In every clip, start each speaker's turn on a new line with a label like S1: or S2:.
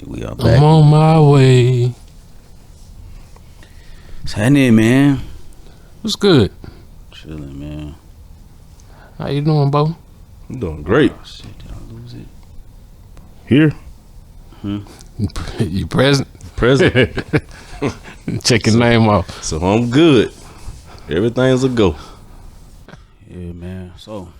S1: We are back.
S2: I'm on my way.
S1: What's happening, man?
S2: What's good?
S1: Chilling, man.
S2: How you doing, Bo?
S3: I'm doing great.
S1: Oh, shit, did I lose it?
S3: Here.
S2: You present?
S3: Present.
S2: Check your name off.
S3: So I'm good. Everything's a go.
S1: Yeah, man. So,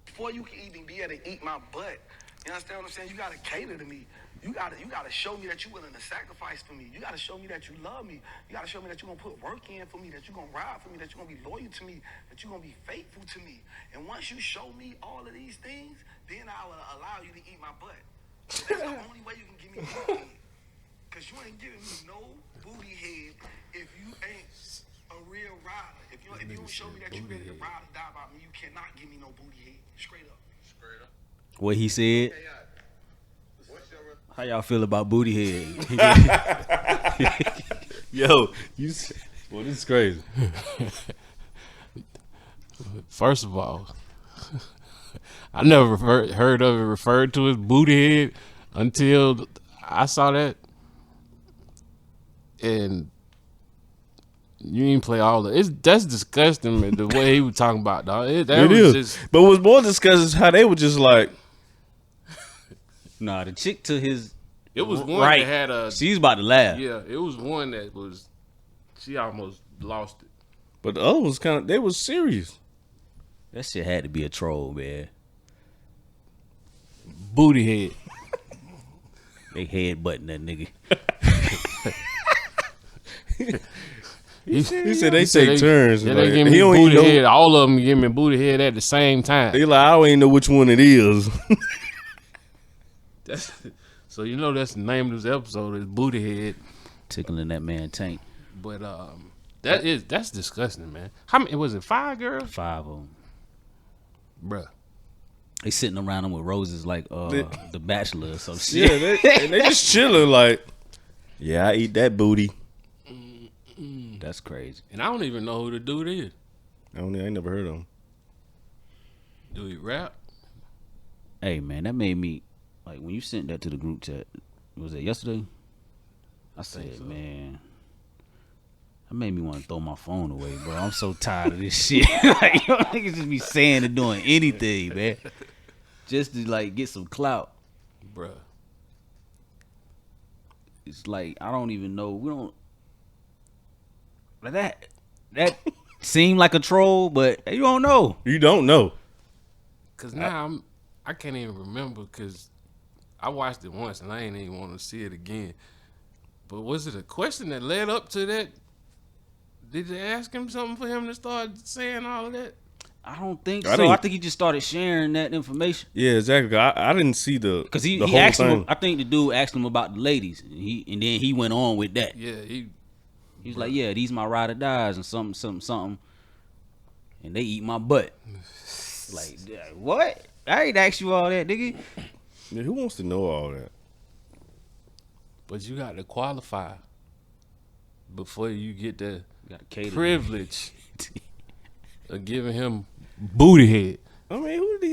S4: before you can even be able to eat my butt, you understand what I'm saying? You gotta cater to me. You gotta show me that you're willing to sacrifice for me. You gotta show me that you love me. You gotta show me that you're gonna put work in for me, that you're gonna ride for me, that you're gonna be loyal to me, that you're gonna be faithful to me. And once you show me all of these things, then I will allow you to eat my butt. That's the only way you can give me booty head. Cause you ain't giving me no booty head if you ain't a real rider. If you don't show me that you're ready to ride or die about me, you cannot give me no booty head. Straight up. Straight up.
S1: what he said. How y'all feel about booty head?
S3: Yo, well, this is crazy.
S2: First of all, I never heard of it referred to as booty head until I saw that. And you didn't play all that. That's disgusting, man, the way he was talking about, dog. It
S3: is.
S2: Just,
S3: but what's more disgusting is how they were just like,
S1: Nah, the chick to his
S2: it was one
S1: right.
S2: that had a
S1: She's about to laugh.
S2: yeah. It was one that was she almost lost it.
S3: but the other was they was serious.
S1: That shit had to be a troll, man.
S2: Booty head.
S1: They headbutting that nigga.
S3: He said they take turns.
S2: Yeah,
S3: Like,
S2: they give
S3: he
S2: me
S3: don't
S2: booty
S3: even know.
S2: head. All of them give me booty head at the same time.
S3: They like, I don't even know which one it is.
S2: That's, so you know that's the name of this episode is booty head.
S1: Tickling that man tank.
S2: But that's disgusting, man. How many was it? 5 girls,
S1: 5 of them.
S2: bruh.
S1: They sitting around them with roses like the Bachelor or some shit.
S3: Yeah, they just chilling like, yeah, I eat that booty.
S1: That's crazy.
S2: And I don't even know who the dude is.
S3: I ain't never heard of him.
S2: Do he rap?
S1: Hey, man, that made me, like, when you sent that to the group chat, was it yesterday? I said,
S2: so.
S1: man, that made me want to throw my phone away, bro. I'm so tired of this shit. Like, y'all niggas just be saying and doing anything, man. Just to, like, get some clout.
S2: Bruh.
S1: It's like, I don't even know. We don't. Like that seemed like a troll, but you don't know.
S3: You don't know.
S2: Cause now I can't even remember because I watched it once and I ain't even want to see it again. But was it a question that led up to that? Did they ask him something for him to start saying all of that?
S1: I don't think
S3: I
S1: so.
S3: think-
S1: I think he just started sharing that information.
S3: Yeah, exactly. I didn't see the
S1: Because he
S3: whole
S1: asked
S3: thing.
S1: him, I think the dude asked him about the ladies, and then he went on with that.
S2: Yeah,
S1: He was like, "Yeah, these my ride or dies and something, and they eat my butt." Like, what? I ain't asked you all that, nigga.
S3: Yeah, who wants to know all that?
S2: but you got to qualify before you get the
S1: Got to cater.
S2: privilege of giving him booty head.
S3: I mean, who do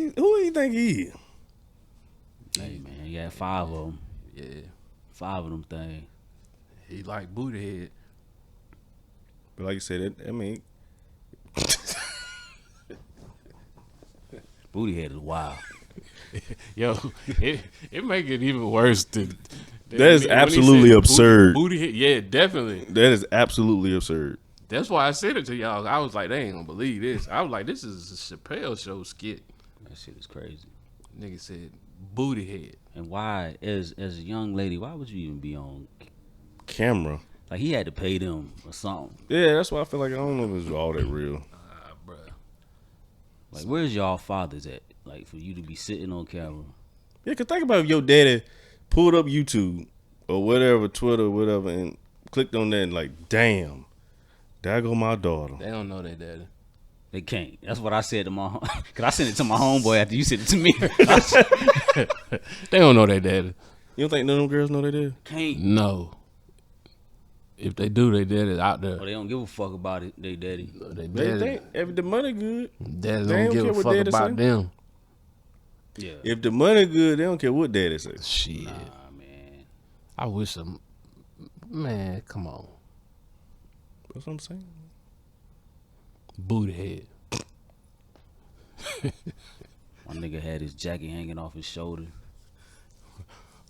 S3: you think he is?
S1: Hey man, you got 5 of them.
S2: Yeah,
S1: 5 of them things.
S2: he like booty head.
S3: But like you said, I mean,
S1: Booty head is wild.
S2: Yo, it make it even worse. That
S3: is absolutely absurd.
S2: Booty head, yeah, definitely.
S3: that is absolutely absurd.
S2: That's why I said it to y'all. I was like, they ain't gonna believe this. I was like, this is a Chappelle show skit.
S1: That shit is crazy.
S2: Nigga said booty head.
S1: And why, as a young lady, why would you even be on?
S3: Camera.
S1: Like, he had to pay them or something.
S3: Yeah, that's why I feel like I don't know if it's all that real.
S2: Bruh.
S1: Like, where's y'all fathers at? Like, for you to be sitting on camera.
S3: Yeah, cause think about if your daddy pulled up YouTube or whatever, Twitter or whatever, and clicked on that and like, damn, there go my daughter.
S2: They don't know they daddy.
S1: They can't. That's what I said to my because I sent it to my homeboy after you sent it to me.
S2: They don't know they daddy.
S3: You don't think none of them girls know they did?
S1: Can't.
S2: No. If they do, they daddy out there.
S1: Or they don't give a fuck about it. They daddy.
S2: They
S3: They
S2: daddy,
S3: think if the money good,
S2: daddy
S3: they
S2: don't
S3: don't
S2: give
S3: care
S2: a
S3: what
S2: fuck
S3: daddy
S2: about
S3: say.
S2: them.
S1: Yeah.
S3: if the money good, they don't care what daddy says.
S2: Shit.
S1: Nah,
S2: I wish man, come on,
S3: That's what I'm saying.
S2: booty head.
S1: My nigga had his jacket hanging off his shoulder,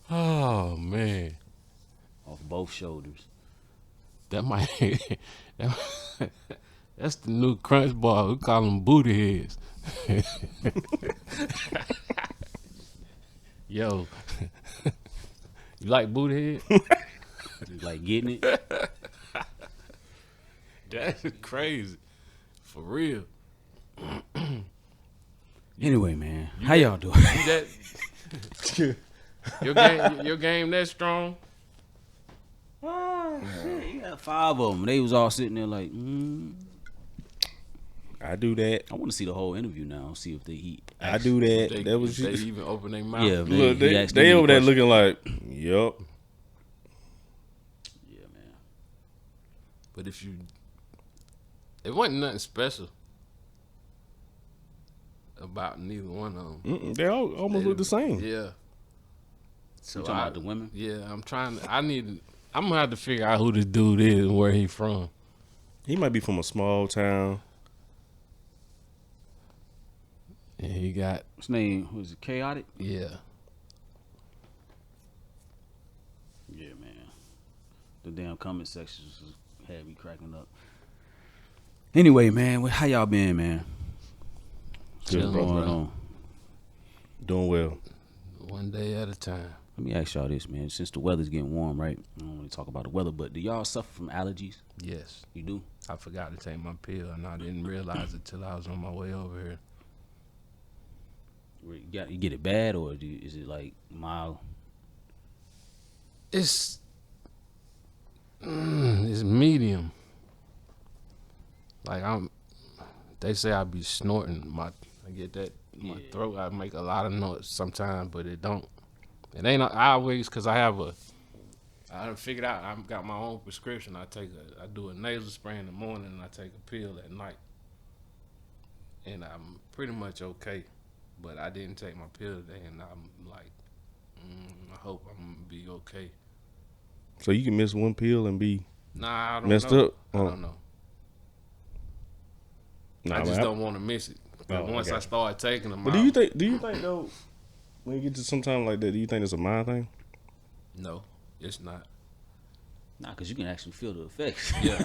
S2: Oh man,
S1: off both shoulders.
S2: that might. That's the new crunch bar. We call them booty heads. Yo, you like booty head?
S1: Just like getting it.
S2: That's crazy, for real.
S1: Anyway, man, how y'all doing?
S2: Your game that strong?
S1: You got 5 of them. They was all sitting there like,
S3: I do that.
S1: I want to see the whole interview now. See if they
S3: I do that.
S2: They,
S3: That was
S2: they
S3: just,
S2: even open their mouth.
S1: Yeah,
S3: look.
S1: he asked
S3: They
S1: too
S3: over
S1: many
S3: there
S1: questions.
S3: looking like, yup.
S1: Yeah, man.
S2: But it wasn't nothing special about neither one of them.
S3: They all almost look the same.
S2: Yeah. So
S1: You talking about the women?
S2: Yeah, I'm gonna have to figure out who this dude is and where he from.
S3: He might be from a small town.
S2: And he got
S1: His name was it Chaotic?
S2: yeah.
S1: Yeah, man. The damn comment sections had me cracking up. Anyway, man, how y'all been, man?
S3: Good,
S1: What's
S3: bro.
S1: going on?
S3: Doing well.
S2: One day at a time.
S1: Let me ask y'all this, man. Since the weather's getting warm, right? I don't want to talk about the weather, but do y'all suffer from allergies?
S2: Yes.
S1: You do?
S2: I forgot to take my pill and I didn't realize it till I was on my way over here.
S1: You get it bad, or is it like mild?
S2: It's medium. Like they say I be snorting. I get that in my throat. I make a lot of noise sometimes, but it don't. It ain't always because I done figured out I got my own prescription. I do a nasal spray in the morning and I take a pill at night, and I'm pretty much okay. But I didn't take my pill today, and I'm like, I hope I'm gonna be okay.
S3: So you can miss one pill and be
S2: Nah, I don't
S3: messed
S2: know.
S3: up?
S2: I don't know.
S3: Nah,
S2: I just
S3: man,
S2: don't want to miss it.
S3: Oh,
S2: Once
S3: okay.
S2: I start taking them
S3: But
S2: out,
S3: do you think though, when you get to some time like that, do you think it's a mind thing?
S2: no, it's not.
S1: Nah, because you can actually feel the effects.
S2: Yeah,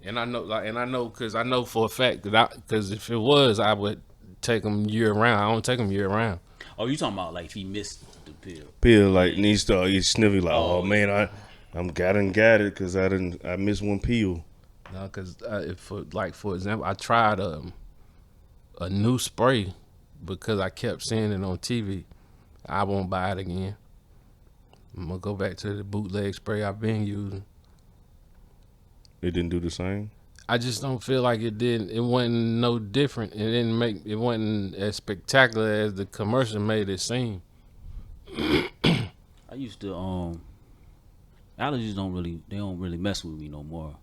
S2: and I know, because I know for a fact that because if it was, I would take them year round. I don't take them year round.
S1: Oh, you talking about like if he missed the pill?
S3: Pill like needs to get sniffy like,
S1: Oh,
S3: oh man, I got it because I missed one pill.
S2: No, because for example, I tried a new spray because I kept seeing it on TV. I won't buy it again. I'm gonna go back to the bootleg spray I've been using.
S3: It didn't do the same.
S2: I just don't feel like it did. It wasn't no different. It wasn't as spectacular as the commercial made it seem.
S1: I used to allergies don't really mess with me no more.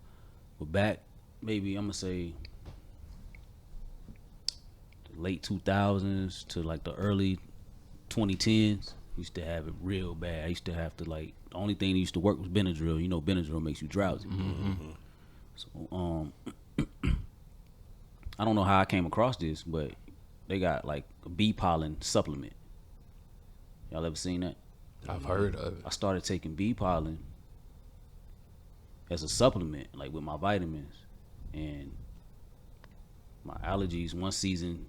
S1: But back maybe I'm gonna say the late 2000s to like the early 2010s, used to have it real bad. I used to have to the only thing that used to work was Benadryl. You know, Benadryl makes you drowsy. Mm-hmm. So I don't know how I came across this, but they got like a bee pollen supplement. Y'all ever seen that?
S2: I've heard of it.
S1: I started taking bee pollen as a supplement, like with my vitamins, and my allergies one season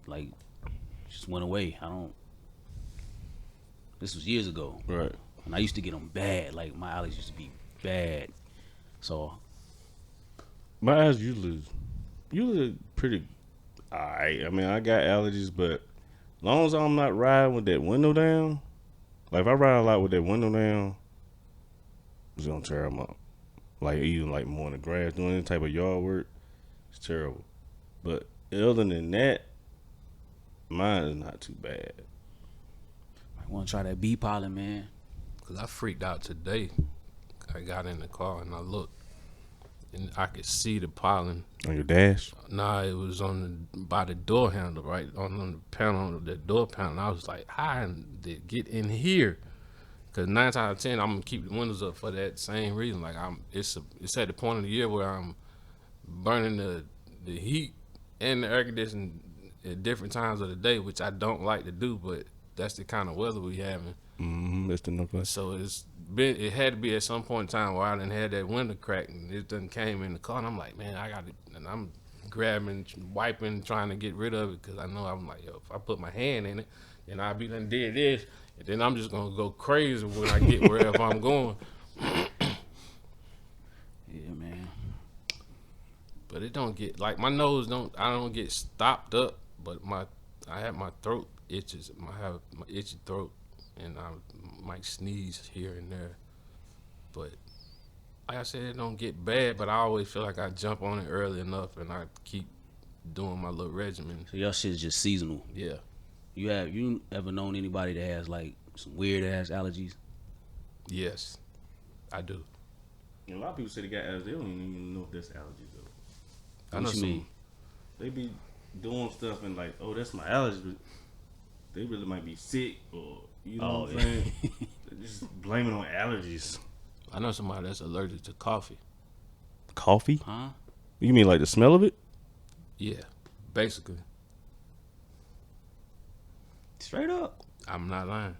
S1: just went away. This was years ago,
S3: Right.
S1: and I used to get them bad. Like my allergies used to be bad. So
S3: My eyes usually pretty alright. I mean, I got allergies, but as long as I'm not riding with that window down, like if I ride a lot with that window down, it's gonna tear them up. Like even like mowing the grass, doing any type of yard work, it's terrible. But other than that, mine is not too bad.
S1: I want to try that bee pollen, man.
S2: Cause I freaked out today. I got in the car and I looked, and I could see the pollen.
S3: On your dash?
S2: Nah, it was by the door handle, right on the panel, the door panel. I was like, how did it get in here? Cause 9 times out of 10, I'm gonna keep the windows up for that same reason. Like it's at the point of the year where I'm burning the heat and the air conditioning at different times of the day, which I don't like to do, but that's the kind of weather we having.
S3: That's the nuclear.
S2: So it had to be at some point in time where I done had that window crack and it done came in the car, and I'm like, man, I got it, and I'm grabbing, wiping, trying to get rid of it, because I know I'm like, yo, if I put my hand in it, then I'll be done did this, and then I'm just gonna go crazy when I get wherever I'm going.
S1: Yeah, man.
S2: But it don't get, like, my nose I don't get stopped up, but I have my throat itches. I have my itchy throat, and I might sneeze here and there. But like I said, it don't get bad, but I always feel like I jump on it early enough, and I keep doing my little regimen.
S1: So your shit is just seasonal.
S2: Yeah.
S1: You ever known anybody that has like some weird ass allergies?
S2: Yes, I do.
S3: A lot of people say they got allergies. They don't even know if that's allergies though.
S2: I know
S1: What you
S2: some.
S1: mean?
S3: They be doing stuff and like, oh, that's my allergy, but they really might be sick or you know what I'm saying? They're just blaming on allergies.
S2: I know somebody that's allergic to coffee.
S3: Coffee?
S1: Huh?
S3: You mean like the smell of it?
S2: Yeah, basically.
S1: Straight up.
S2: I'm not lying.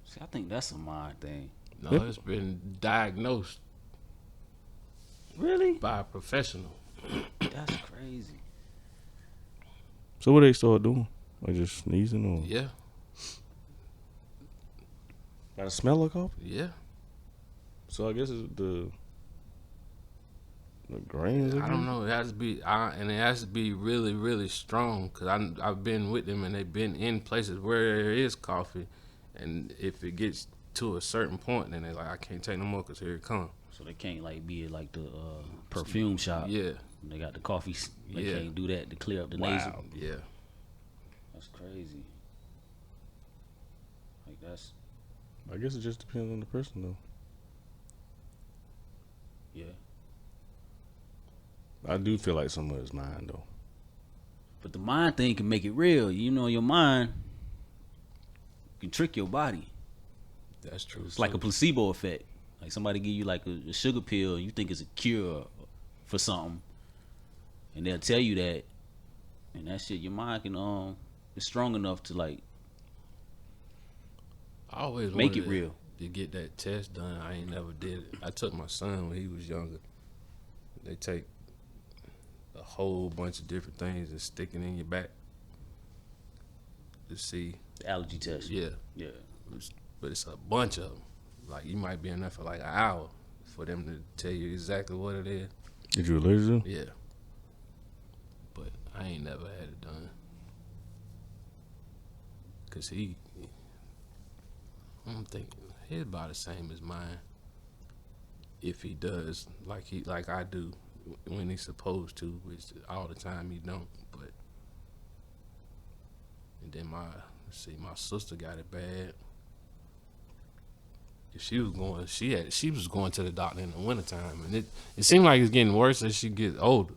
S1: See, I think that's a mind thing.
S2: No, it's been diagnosed
S1: Really?
S2: by a professional.
S1: That's crazy.
S3: So what they start doing? Like just sneezing or
S2: Yeah,
S3: by the smell of coffee?
S2: yeah.
S3: So I guess it's the grains.
S2: I don't know. It has to be, and it has to be really, really strong. Cause I've been with them, and they've been in places where there is coffee, and if it gets to a certain point, then they're like, I can't take no more, cause here it comes.
S1: So they can't like be at like the perfume shop.
S2: Yeah,
S1: They got the coffee. They
S2: Yeah.
S1: can't do that to clear up the nasal.
S2: yeah.
S1: That's crazy. Like that's
S3: I guess it just depends on the person though.
S1: yeah.
S3: I do feel like some of it's mine though.
S1: But the mind thing can make it real. You know, your mind can trick your body.
S2: That's true.
S1: It's like a placebo effect. Like somebody give you like a sugar pill, you think it's a cure for something, and they'll tell you that, and that shit, your mind can is strong enough to like
S2: I always
S1: make
S2: wanted
S1: it real.
S2: to get that test done. I ain't never did it. I took my son when he was younger. They take a whole bunch of different things and stick it in your back to see.
S1: The allergy test.
S2: Yeah,
S1: Yeah.
S2: but it's a bunch of them. Like, you might be in there for like an hour for them to tell you exactly what it is.
S3: Did you allergic to?
S2: Yeah. But I ain't never had it done. Cause I'm thinking he's about the same as mine. If he does like I do when he's supposed to, which all the time he don't. But and then my sister got it bad. She was going to the doctor in the wintertime, and it seemed like it's getting worse as she gets older.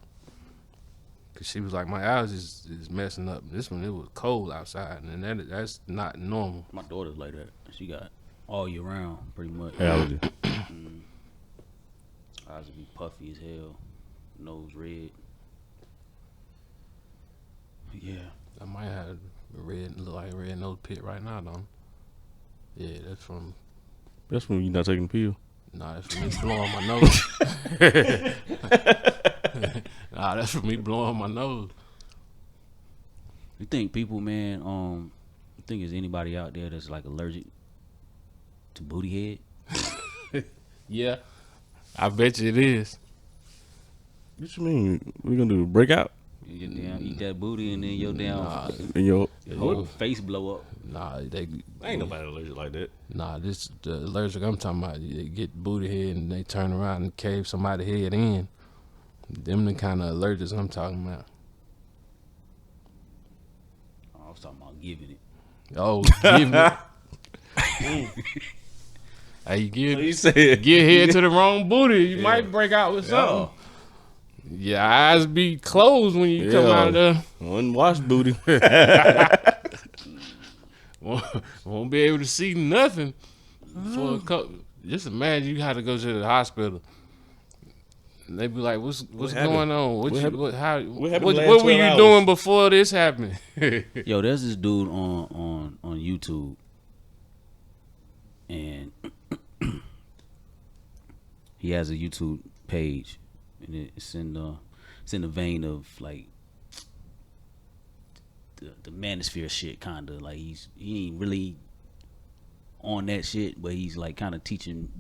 S2: Cause she was like, my allergies is messing up. This one, it was cold outside, and that's not normal.
S1: My daughter's like that. She got all year round, pretty much.
S3: Allergy.
S1: Eyes would be puffy as hell, nose red. Yeah.
S2: I might have look like a red nose pit right now, though. Yeah,
S3: That's when you're not taking the pill.
S2: Nah, that's from me blowing my nose. Nah, that's from me blowing my nose.
S1: You think people, man, you think there's anybody out there that's like allergic to booty head?
S2: Yeah, I bet you it is.
S3: What you mean? We gonna do a breakout?
S1: You get down, eat that booty, and then your damn
S3: In your
S1: whole face blow up.
S2: Nah,
S3: ain't nobody allergic like that.
S2: Nah, this the allergic I'm talking about. They get booty head and they turn around and cave somebody's head in. Them the kind of allergics I'm talking about.
S1: I was talking about giving it.
S2: Oh, give me. Hey, you
S3: said
S2: get head to the wrong booty, you might break out with something. Your eyes be closed when you come out of there.
S3: unwashed booty.
S2: won't be able to see nothing for a couple. Just imagine you had to go to the hospital. And they be like, "What's going on? What were you doing before this happened?"
S1: Yo, there's this dude on YouTube, and he has a YouTube page, and it's in the vein of like the manosphere shit, kind of like he ain't really on that shit, but he's like kind of teaching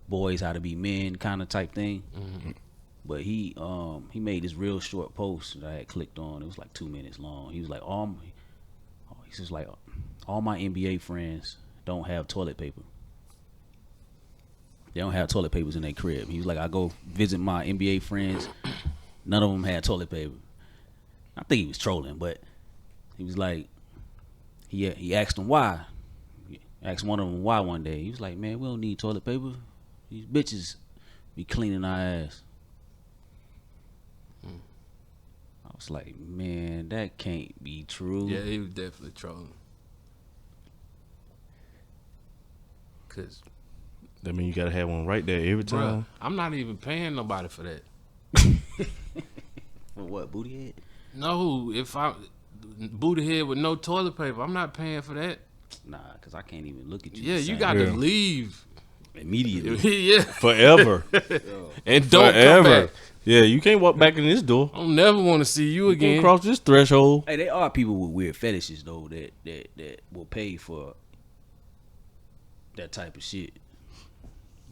S1: boys how to be men, kind of type thing. Mm-hmm. But he made this real short post that I had clicked on. It was like 2 minutes long. He was like, all my NBA friends don't have toilet paper. They don't have toilet papers in their crib. He was like, I go visit my NBA friends. None of them had toilet paper. I think he was trolling, but he was like, he asked them why. He asked one of them why one day. He was like, man, we don't need toilet paper. These bitches be cleaning our ass. I was like, man, that can't be true.
S2: Yeah, he was definitely trolling. Cause
S3: that mean you gotta have one right there every time.
S2: Bruh, I'm not even paying nobody for that.
S1: For what, booty head?
S2: No, if I booty head with no toilet paper, I'm not paying for that.
S1: Nah, cause I can't even look at you.
S2: Yeah, you got to leave
S1: immediately.
S2: Yeah,
S3: forever.
S2: And don't come back.
S3: Yeah, you can't walk back in this door.
S2: I don't never want to see you again.
S3: Can't cross this threshold.
S1: Hey, there are people with weird fetishes though that will pay for that type of shit.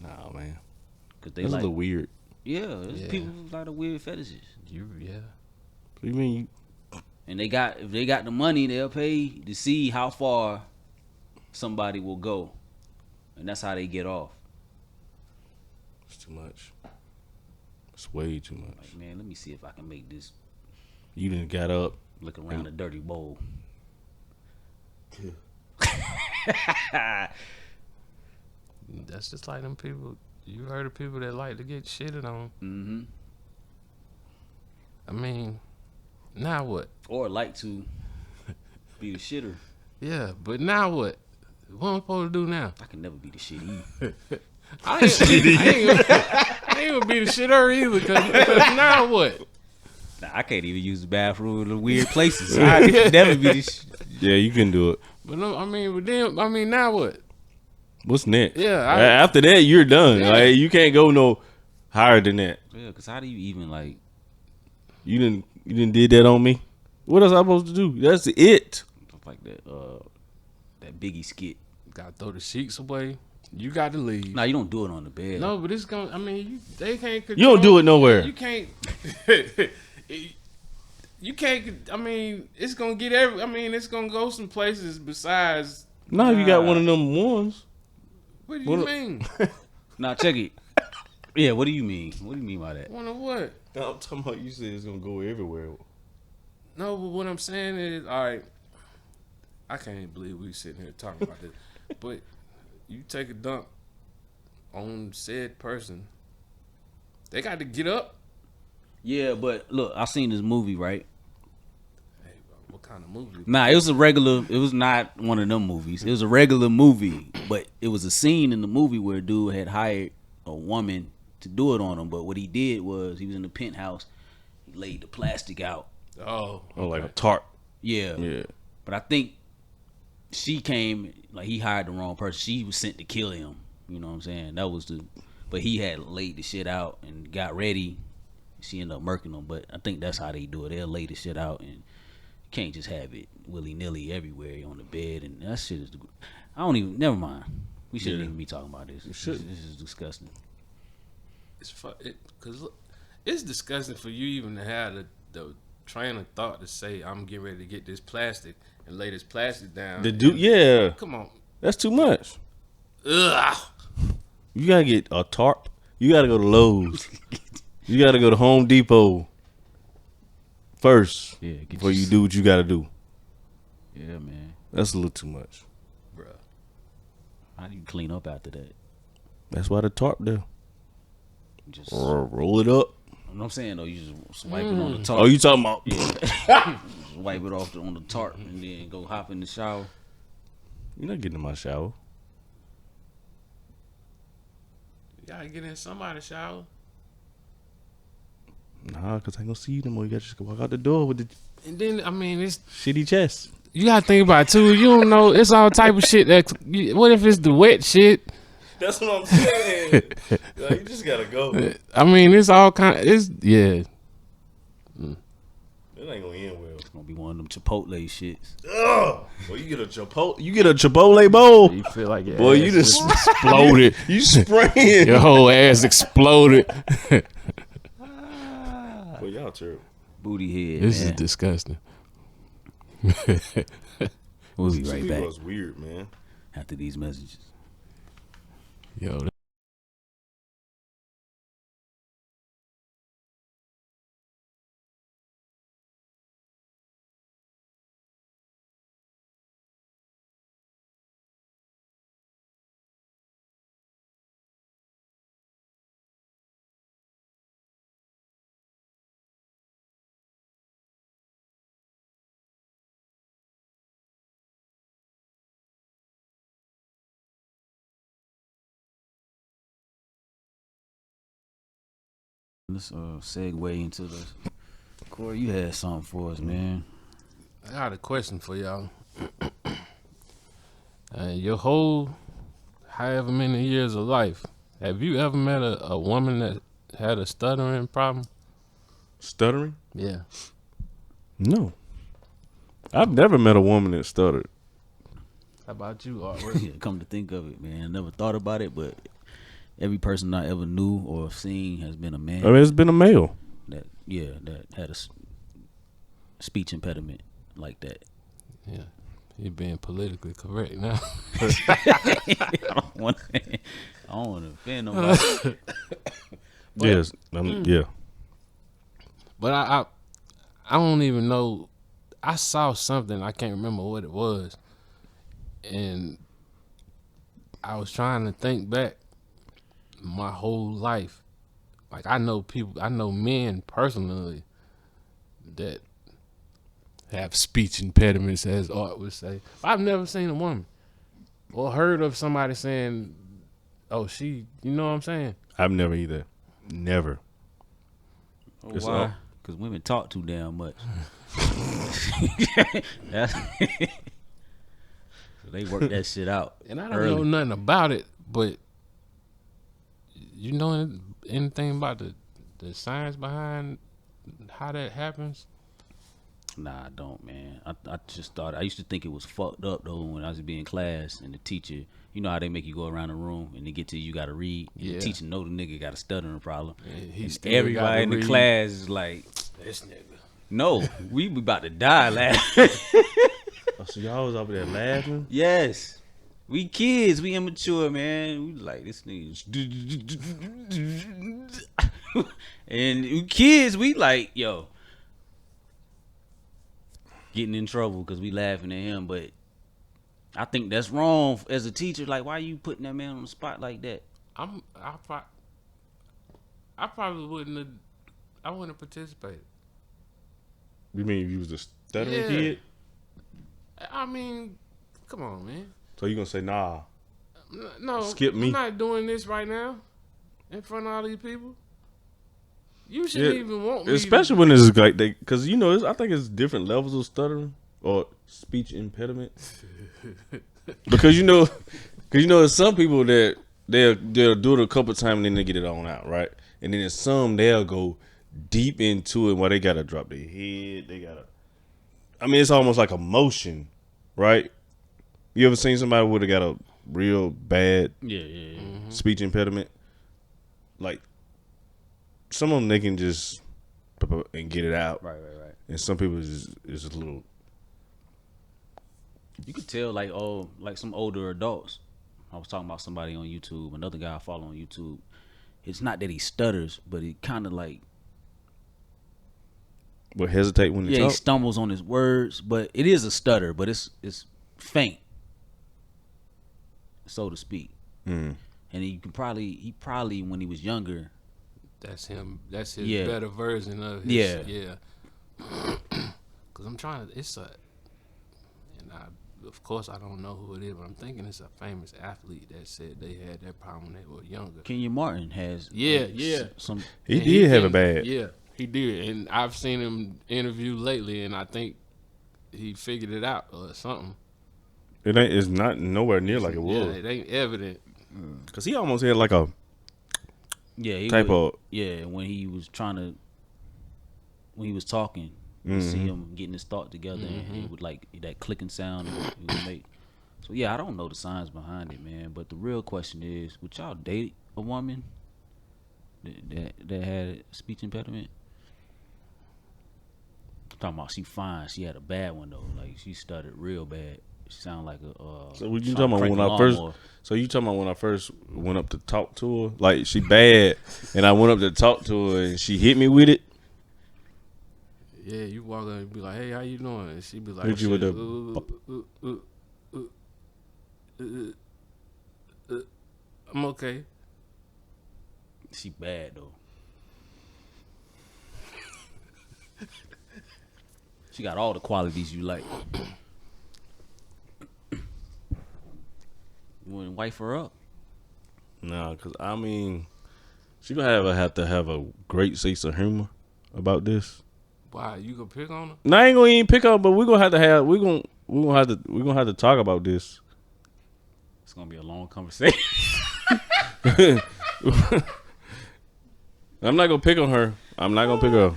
S3: Nah, man,
S1: cause they
S3: that's
S1: like
S3: a little weird.
S1: Yeah, there's people who like the weird fetishes.
S3: What do you mean?
S1: And if they got the money, they'll pay to see how far somebody will go, and that's how they get off.
S3: It's too much. It's way too much.
S1: Like, man, let me see if I can make this.
S3: You done got up,
S1: look around a dirty bowl.
S2: That's just like them people. You heard of people that like to get shitted on.
S1: Mm-hmm.
S2: I mean, now what?
S1: Or like to be the shitter.
S2: Yeah, but now what? What am I supposed to do now?
S1: I can never be the shit either.
S2: I ain't gonna be the shitter either. Cause now what?
S1: Nah, I can't even use the bathroom in the weird places. I can never be the shit.
S3: Yeah, you can do it.
S2: But no, I mean, now what?
S3: What's next?
S2: Yeah.
S3: After that, you're done.
S2: Yeah.
S3: Like, you can't go no higher than that.
S1: Yeah, because how do you even like?
S3: You didn't did that on me. What else I supposed to do? That's it.
S1: Like that Biggie skit.
S2: Gotta throw the sheets away. You got to leave.
S1: Nah, you don't do it on the bed.
S2: No, but it's gonna. I mean, they can't control.
S3: You don't do it nowhere.
S2: You can't. You can't. I mean, it's gonna get it's gonna go some places besides.
S3: No, you got one of them ones.
S2: What do you mean?
S1: Nah, check it. Yeah, what do you mean? What do you mean by that?
S2: One of what?
S3: No, I'm talking about you said it's gonna go everywhere.
S2: No, but what I'm saying is, all right. I can't even believe we sitting here talking about this, but you take a dump on said person, they got to get up.
S1: Yeah, but look, I seen this movie, right?
S2: Hey, bro, what kind of movie?
S1: Nah, it was not one of them movies. It was a regular movie, but it was a scene in the movie where a dude had hired a woman to do it on him, but what he did was he was in the penthouse, he laid the plastic out.
S2: Oh,
S3: like a tarp.
S1: Yeah.
S3: Yeah.
S1: But I think she came, like he hired the wrong person. She was sent to kill him. You know what I'm saying? But he had laid the shit out and got ready. She ended up murking him. But I think that's how they do it. They'll lay the shit out and you can't just have it willy-nilly everywhere on the bed. And that shit is, never mind. We shouldn't even be talking about this. This is disgusting.
S2: Because it's disgusting for you even to have the train of thought to say, I'm getting ready to get this plastic and lay this plastic down.
S3: Yeah.
S2: Come on.
S3: That's too much.
S2: Ugh.
S3: You gotta get a tarp. You gotta go to Lowe's. You gotta go to Home Depot first before you do what you gotta do.
S1: Yeah, man.
S3: That's a little too much.
S2: Bruh.
S1: How do you clean up after that?
S3: That's why the tarp there.
S1: Just
S3: roll it up.
S1: You know what I'm saying though, you just swiping on the top.
S3: Oh, you talking about?
S1: Yeah. wipe it off on the tarp and then go hop in the shower.
S3: You're not getting in my shower.
S2: You gotta get in somebody's shower.
S3: Nah, cause I ain't gonna see you no more. You gotta just walk out the door with the
S2: And then I mean, it's
S3: shitty chest.
S2: you gotta think about it too. You don't know. It's all type of shit. What if it's the wet shit?
S3: That's what I'm saying. Like, you just gotta go.
S2: I mean, it's all kind. It's yeah.
S3: It ain't gonna end well.
S1: It's gonna be one of them Chipotle shits.
S3: Ugh. Well, you get a Chipotle bowl.
S2: You feel like
S3: Boy, you just
S2: exploded.
S3: You spraying.
S2: Your whole ass exploded.
S3: Well, y'all terrible.
S1: Booty head,
S2: This
S1: man.
S2: is disgusting.
S1: We'll be
S3: Some
S1: right
S3: people
S1: back
S3: is weird, man.
S1: after these messages.
S2: Yo,
S1: Let's segue into the Corey. You had something for us, man.
S2: I got a question for y'all. Your whole however many years of life, have you ever met a woman that had a stuttering problem?
S3: Stuttering?
S2: Yeah.
S3: No. I've never met a woman that stuttered.
S2: How about you, Art?
S1: Yeah, come to think of it, man, I never thought about it, but every person I ever knew or seen has been a man
S3: I mean, it's been a male.
S1: that had a speech impediment like that.
S2: Yeah. You're being politically correct now.
S1: I don't want to offend nobody.
S3: Yes. Yeah.
S2: But I don't even know. I saw something, I can't remember what it was, and I was trying to think back my whole life. Like I know men personally that have speech impediments, as Art would say. I've never seen a woman or heard of somebody saying, "Oh, you know what I'm saying?"
S3: I've never either. Never.
S1: Oh,
S3: It's
S1: why?
S3: all-
S1: Because women talk too damn much. That's so they work that shit out.
S2: And I don't
S1: early.
S2: know nothing about it, but you know anything about the science behind how that happens?
S1: Nah, I don't, man. I just thought I used to think it was fucked up though when I was being in class and the teacher, you know how they make you go around the room and they get to you gotta read. And
S2: Yeah.
S1: The teacher know the nigga got a stuttering problem.
S2: And he
S1: And
S2: still
S1: everybody
S2: gotta
S1: in the
S2: read.
S1: class is like,
S2: This nigga.
S1: no, we about to die laughing.
S3: Oh, so y'all was over there laughing?
S1: Yes. We kids, we immature, man. We like this nigga. And we kids, we like, yo, getting in trouble because we laughing at him. But I think that's wrong as a teacher. Like, why you putting that man on the spot like that?
S2: I probably wouldn't have participated.
S3: You mean if you was a stuttering
S2: Yeah.
S3: kid?
S2: I mean, come on, man.
S3: So you gonna say nah?
S2: No,
S3: Skip me.
S2: I'm not doing this right now in front of all these people. You shouldn't even want me.
S3: Especially when it's like they, because you know, I think it's different levels of stuttering or speech impediment. Because you know, there's some people that they'll do it a couple times and then they get it on out, right? And then there's some they'll go deep into it where they gotta drop their head. I mean, it's almost like a motion, right? You ever seen somebody would have got a real bad
S1: Yeah.
S3: speech impediment? Like some of them they can just and get it out,
S1: Right.
S3: and some people is a little.
S1: You could tell, like, some older adults. I was talking about somebody on YouTube, another guy I follow on YouTube. It's not that he stutters, but he kind of like,
S3: But hesitate when they
S1: he
S3: talk.
S1: stumbles on his words. But it is a stutter, but it's faint, so to speak.
S3: Mm.
S1: And he probably when he was younger.
S2: That's him. That's his
S1: Yeah.
S2: better version of his.
S1: Yeah.
S2: Yeah. Cause I'm trying to. Of course, I don't know who it is, but I'm thinking it's a famous athlete that said they had that problem when they were younger.
S1: Kenya Martin has some.
S3: He did have a bad.
S2: Yeah, he did, and I've seen him interview lately, and I think he figured it out or something.
S3: It's not nowhere near like it was.
S2: Yeah, it ain't evident.
S3: Cause he almost had like a type of
S1: when he was talking, you see him getting his thought together, and it would like that clicking sound it would make. So yeah, I don't know the science behind it, man. But the real question is, would y'all date a woman that had a speech impediment? I'm talking about she fine. She had a bad one though. Like she stuttered real bad. She sounded like a.
S3: So what you talking about when I first? So you talking about when I first went up to talk to her? Like she bad, and I went up to talk to her, and she hit me with it.
S2: Yeah, you walk up and be like, "Hey, how you doing?" And she be like,
S3: Hit you with
S2: "I'm okay."
S1: She bad though. She got all the qualities you like. You wouldn't wife her up?
S3: No, cause I mean, she gonna have to have a great sense of humor about this.
S2: Why you gonna pick on her?
S3: No, I ain't gonna even pick up, but we're gonna have to talk about this.
S1: It's gonna be a long conversation.
S3: I'm not gonna pick on her. I'm not gonna pick her up.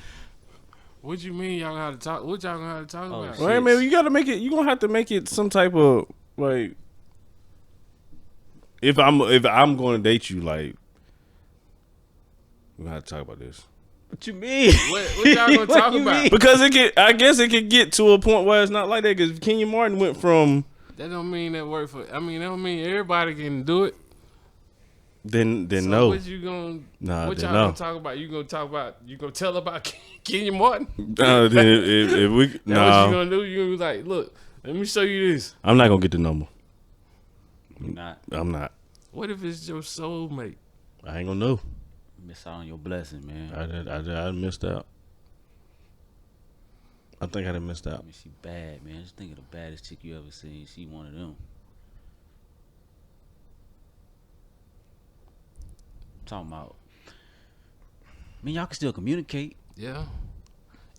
S2: What you mean y'all gonna have to talk? What y'all gonna have to talk about?
S3: Well, hey, man, you gotta make it. You gonna have to make it some type of like. If I'm going to date you, like, we're gonna have to talk about this.
S1: What you mean?
S2: What y'all gonna talk about?
S3: Because I guess it could get to a point where it's not like that. Because Kenya Martin went from.
S2: That don't mean that work for. I mean, that don't mean everybody can do it.
S3: Then
S2: so
S3: no.
S2: What you gonna?
S3: Nah,
S2: what y'all
S3: no.
S2: gonna talk about? You gonna talk about? You gonna tell about Kenya Martin?
S3: Then if we
S2: What you
S3: no,
S2: gonna do? You gonna be like, look, let me show you this.
S3: I'm not gonna get the number.
S1: You're not.
S3: I'm not.
S2: What if it's your soulmate?
S3: I ain't gonna know.
S1: Miss out on your blessing, man.
S3: I missed out. I think I done missed
S1: I
S3: out.
S1: mean, she bad, man. Just think of the baddest chick you ever seen. She one of them. I'm talking about. I mean, y'all can still communicate.
S2: Yeah.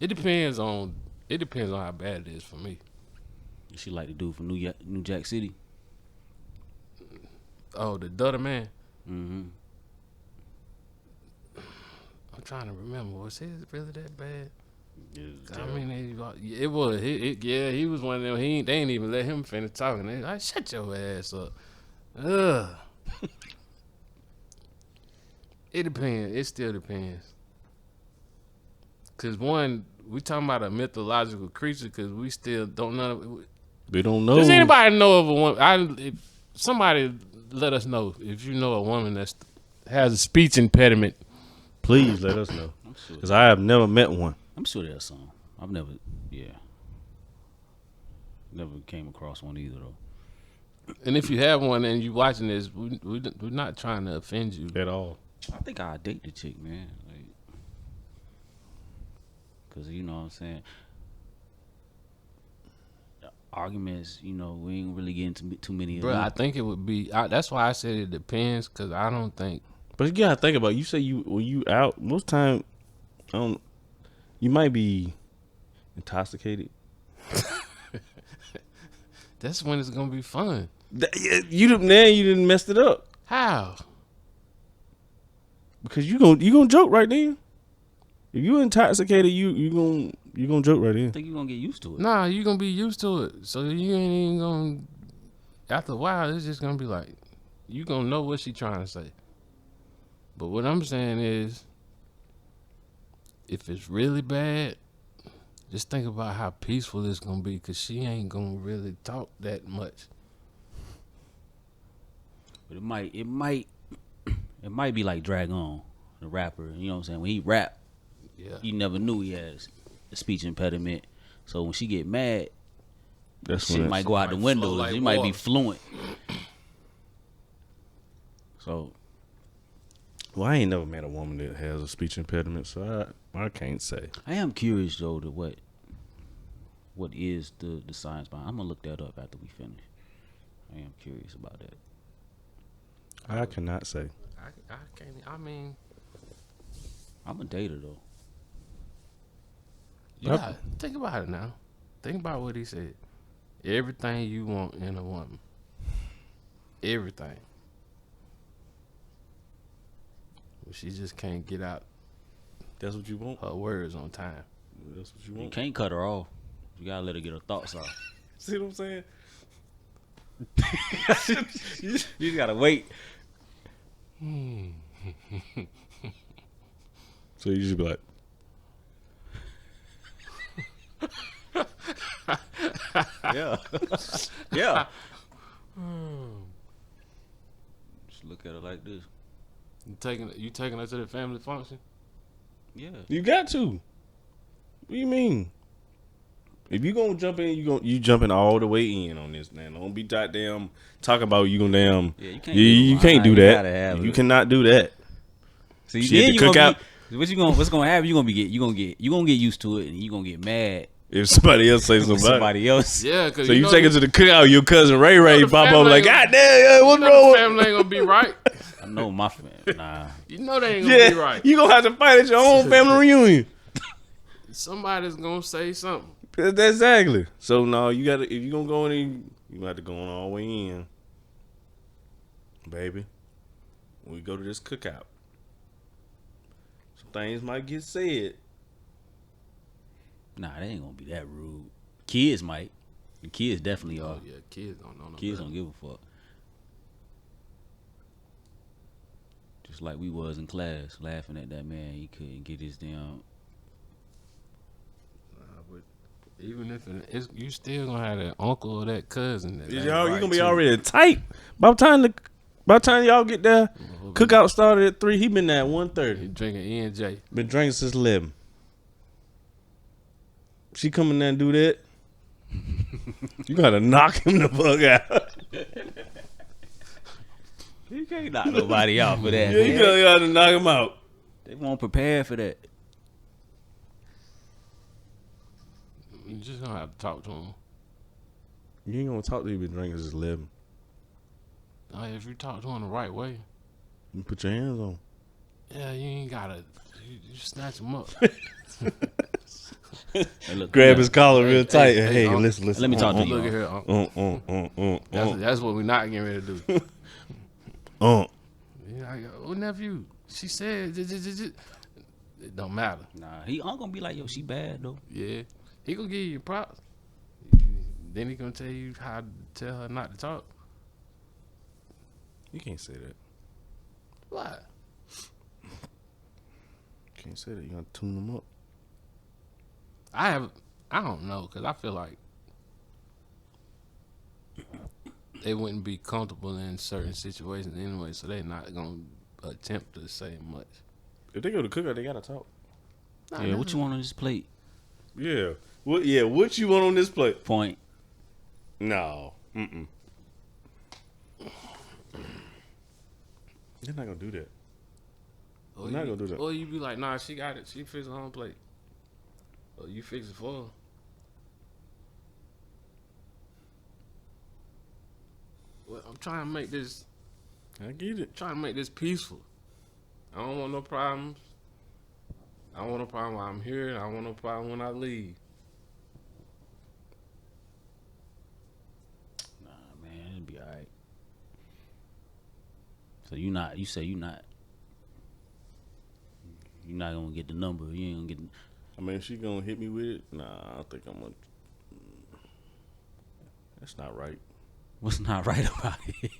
S2: It depends on how bad it is for me.
S1: She like the dude from New Jack City.
S2: Oh, the Dutter man.
S1: Mm-hmm.
S2: I'm trying to remember. Was his really that bad? I
S1: terrible.
S2: mean, it was. He was one of them. They ain't even let him finish talking. They like, shut your ass up. Ugh. It depends. It still depends. Cause one, we talking about a mythological creature. Cause we still don't know.
S3: They don't know.
S2: Does anybody know of a woman? If somebody let us know if you know a woman that has a speech impediment.
S3: Please let us know.
S1: I'm sure.
S3: Because I have never met one.
S1: I'm sure there's some. I've never came across one either though.
S2: And if you have one and you watching this, we're not trying to offend you
S3: At all.
S1: I think I'd date the chick, man. Like, cause you know what I'm saying. Arguments, you know, we ain't really getting too many of
S2: bro.
S1: them.
S2: I think it would be. That's why I said it depends, cause I don't think.
S3: But you gotta think about it. You say when you out, most time, you might be intoxicated.
S2: That's when it's gonna be fun.
S3: You didn't messed it up.
S2: How?
S3: Because you gonna joke right then. If you intoxicated, you gonna joke right
S1: I
S3: then.
S1: think you're gonna get used to it.
S2: Nah, you gonna be used to it. So you ain't even gonna. After a while, it's just gonna be like, you gonna know what she trying to say. But what I'm saying is, if it's really bad, just think about how peaceful it's gonna be, cause she ain't gonna really talk that much.
S1: But it might be like Dragon, the rapper. You know what I'm saying? When he rap,
S2: Yeah.
S1: you never knew he has a speech impediment. So when she get mad,
S3: That's
S1: shit
S3: when
S1: might go out the window.
S2: like
S1: She might be
S2: water.
S1: fluent. So
S3: Well, I ain't never met a woman that has a speech impediment, so I can't say.
S1: I am curious though to what what is the science behind? I'm gonna look that up after we finish. I am curious about that.
S3: I cannot say.
S2: I can't. I mean,
S1: I'm a dater though.
S2: you got think about it now. Think about what he said. Everything you want in a woman. Everything. But she just can't get out
S3: That's what you want.
S2: her words on time.
S3: That's what you
S1: You
S3: want.
S1: can't cut her off. You gotta let her get her thoughts off.
S3: See what I'm saying?
S1: You just gotta wait.
S3: So you should be like,
S1: Yeah. Yeah. Just look at her like this.
S2: You taking her to the family function?
S1: Yeah.
S3: you got to. What do you mean? If you gonna jump in, you jumping all the way in on this, man. Don't be goddamn talking about you gonna damn.
S1: Yeah, you can't.
S3: You can't do
S1: You gotta
S3: that.
S1: have
S3: You
S1: it.
S3: cannot do that.
S1: See,
S3: Shit,
S1: then
S3: the
S1: you gonna
S3: cookout-
S1: be, what's gonna happen? You gonna get used to it, and you gonna get mad
S3: If somebody else say
S1: when
S3: something,
S1: somebody else.
S2: Yeah, because
S3: so you take it to the cookout, your cousin Ray Ray
S2: the
S3: pop up
S2: family
S3: like,
S2: ain't-
S3: God damn, what's
S2: the
S3: wrong?
S2: family ain't gonna be right.
S1: I know my friend. Nah.
S2: You know they ain't gonna
S3: Yeah,
S2: be right.
S3: you gonna have to fight at your own family reunion.
S2: Somebody's gonna say something.
S3: That's exactly. So no, you gotta if you gonna go in, you gonna have to go on all the way in, baby. When we go to this cookout, some things might get said.
S1: Nah, they ain't gonna be that rude. Kids might. The kids definitely are.
S2: Oh yeah, kids don't know no
S1: Kids
S2: better.
S1: don't give a fuck. Just like we was in class, laughing at that man. He couldn't get his damn.
S2: But even if it's, you still gonna have that uncle or that cousin. That ain't
S3: Y'all, you
S2: right
S3: gonna be
S2: too.
S3: already tight. By the time y'all get there, cookout started at 3. He been there at 1:30.
S2: He drinking E&J.
S3: Been drinking since 11. She coming there and do that. You gotta knock him the fuck out.
S1: You can't knock nobody out for that.
S3: Yeah, you
S1: Man.
S3: gotta knock him out.
S1: They won't prepare for that.
S2: You just gonna have to talk to him.
S3: You ain't gonna talk to you been drinking since 11.
S2: If you talk to him the right way,
S3: You put your hands on.
S2: yeah, you ain't gotta. You snatch him up.
S1: Hey, look,
S3: Grab
S1: yeah.
S3: his collar real tight.
S2: hey,
S3: Hey,
S2: hey,
S3: listen.
S1: Let me talk to you.
S2: Look at her. That's what we're not getting ready to do. Yeah, oh nephew, she said it don't matter.
S1: Nah, he ain't gonna be like, yo, she bad though.
S2: Yeah, he gonna give you props. Then he gonna tell you how to tell her not to talk.
S3: You can't say that.
S2: Why?
S3: Can't say that. You gotta tune them up.
S2: I don't know, because I feel like they wouldn't be comfortable in certain situations anyway, so they're not gonna attempt to say much.
S3: If they go to cookout, they gotta talk.
S1: Yeah, what you want on this plate?
S3: Yeah. What? Yeah. What you want on this plate?
S1: Point.
S3: No. They're not gonna do that.
S2: Or
S3: I'm not
S2: you-
S3: gonna do that.
S2: Or you be like, nah, she got it. She fix her own plate. Or you fix it for her. Well, I'm trying to make this peaceful. I don't want no problems. I don't want no problem while I'm here. And I don't want no problem when I leave.
S1: Nah, man, it'll be alright. So you say you not. You're not gonna get the number. You ain't gonna get.
S3: I mean, if she gonna hit me with it, nah, I don't think I'm gonna. That's not right.
S1: What's not right about it?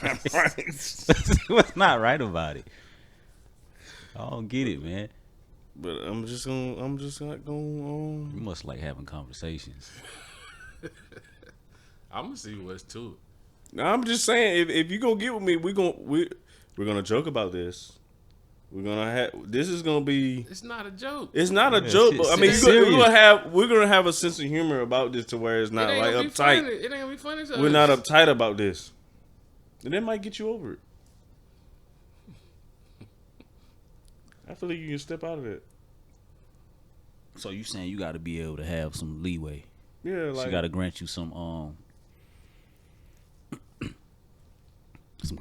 S3: Not right.
S1: What's not right about it? I don't get it, man.
S3: But I'm just not
S1: You
S3: going.
S1: must like having conversations.
S2: I'm gonna see what's to it.
S3: No, I'm just saying, if you gonna get with me, we're gonna joke about this. We're gonna have. This is gonna be.
S2: It's not a joke.
S3: It's not a
S1: Yeah,
S3: joke,
S1: it's
S3: but I mean,
S1: serious.
S3: we're gonna have a sense of humor about this to where it's not
S2: It ain't
S3: like
S2: gonna be
S3: uptight.
S2: funny. It ain't gonna be funny. To
S3: We're
S2: us.
S3: not uptight about this, and that might get you over it. I feel like you can step out of it.
S1: So you saying you got to be able to have some leeway?
S3: Yeah, like
S1: she got to grant you some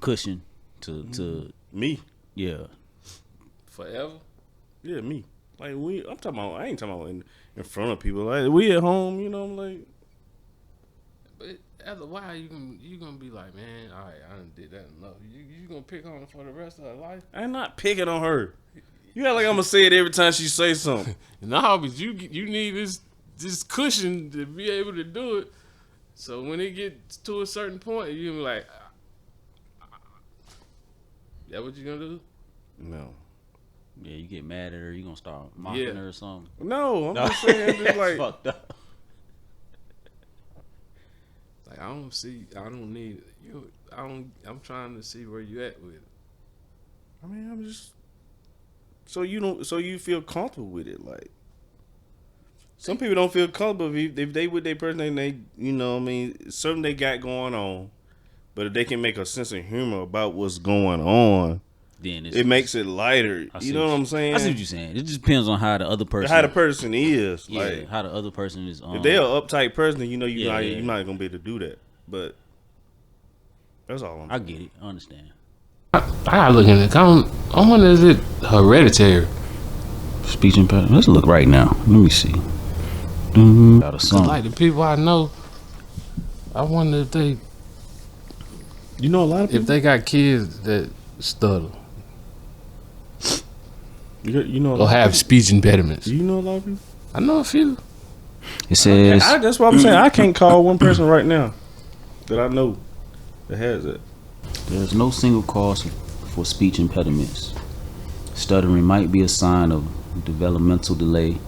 S1: cushion to
S3: me.
S1: yeah.
S2: Forever.
S3: Yeah, me. Like I'm talking about. I ain't talking about in front of people. Like we at home, you know. I'm like,
S2: But after a while, you gonna be like, man, all right, I done did that enough. You gonna pick on her for the rest of her life?
S3: I'm not picking on her. You act like I'm gonna say it every time she say something.
S2: No, but you need this cushion to be able to do it. So when it gets to a certain point, you gonna be like, that what you gonna do?
S3: No,
S1: Yeah, you get mad at her, you gonna start mocking her or something.
S3: no. I'm just saying, just like
S1: Fucked up.
S2: Like I don't need you. I'm trying to see where you at with it.
S3: I mean, I'm just so you feel comfortable with it. Like some people don't feel comfortable if they with their person and they you know what I mean something they got going on, but if they can make a sense of humor about what's going on,
S1: Then
S3: it makes it lighter. You know what I'm saying?
S1: I see what you're saying. It just depends on how the other person,
S3: How the person is.
S1: yeah,
S3: Like
S1: how the other person is.
S3: if they're an uptight person, you know
S1: Yeah.
S3: you're not gonna be able to do that. But that's all I'm
S1: I
S3: saying.
S1: get it. I understand.
S2: I gotta look in it. I wonder is it hereditary?
S1: Speech impediment. Let's look right now. Let me see. Got a
S2: Cause
S1: song.
S2: like the people I know, I wonder if they
S3: You know a lot of people.
S2: if they got kids that stutter
S3: You know a
S2: or
S3: lot of
S2: have speech impediments.
S3: people. You know a lot of people.
S2: I know a few.
S1: It says
S3: That's what I'm saying. I can't call one person right now that I know that has it.
S1: there's no single cause for speech impediments. Stuttering might be a sign of developmental delay.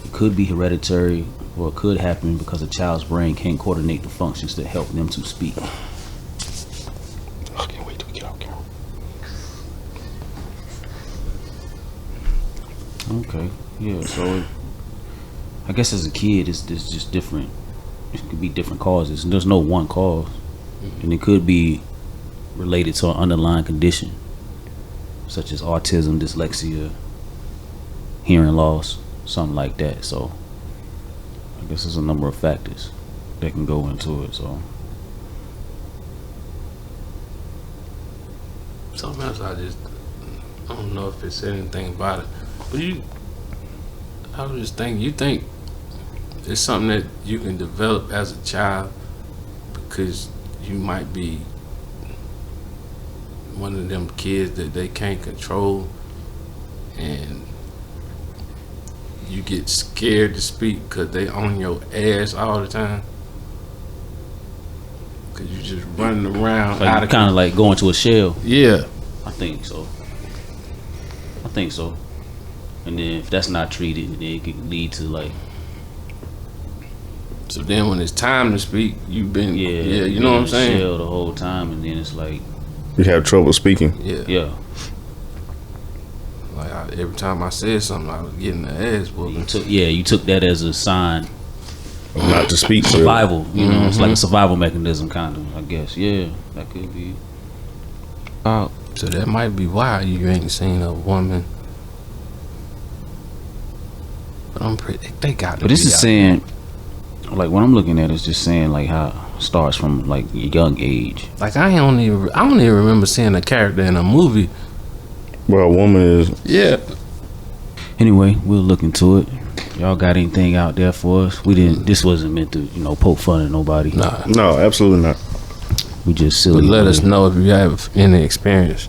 S1: It could be hereditary, or it could happen because a child's brain can't coordinate the functions that help them to speak.
S3: I can't wait till we get off camera.
S1: Okay, yeah. So, I guess as a kid, it's just different. It could be different causes. There's no one cause, and it could be related to an underlying condition, such as autism, dyslexia, hearing loss, something like that. So, I guess there's a number of factors that can go into it. So,
S2: Something else I don't know if it said anything about it. But I was just thinking, you think it's something that you can develop as a child because you might be one of them kids that they can't control and you get scared to speak because they on your ass all the time? Because you just running around out of
S1: kind of like going to a shell.
S2: Yeah.
S1: I think so. And then if that's not treated, then it could lead to like
S2: So then when it's time to speak, you've been you know what I'm
S1: in a
S2: saying?
S1: shell the whole time, and then it's like
S3: You have trouble speaking.
S1: yeah.
S2: Like every time I said something, I was getting the ass whooping.
S1: You took that as a sign.
S3: Not to speak.
S1: Survival, you know, it's like a survival mechanism, kind of. I guess, yeah, that could be.
S2: So that might be why you ain't seen a woman. But I'm pretty. They got.
S1: But this is saying, like, what I'm looking at is just saying, like, how it starts from like a young age.
S2: Like I don't even remember seeing a character in a movie.
S3: Well, a woman is.
S2: Yeah.
S1: Anyway, we'll look into it. Y'all got anything out there for us? We didn't. This wasn't meant to, poke fun at nobody.
S2: Nah.
S3: No, absolutely not.
S1: We just
S2: But
S1: silly.
S2: let us know if you have any experience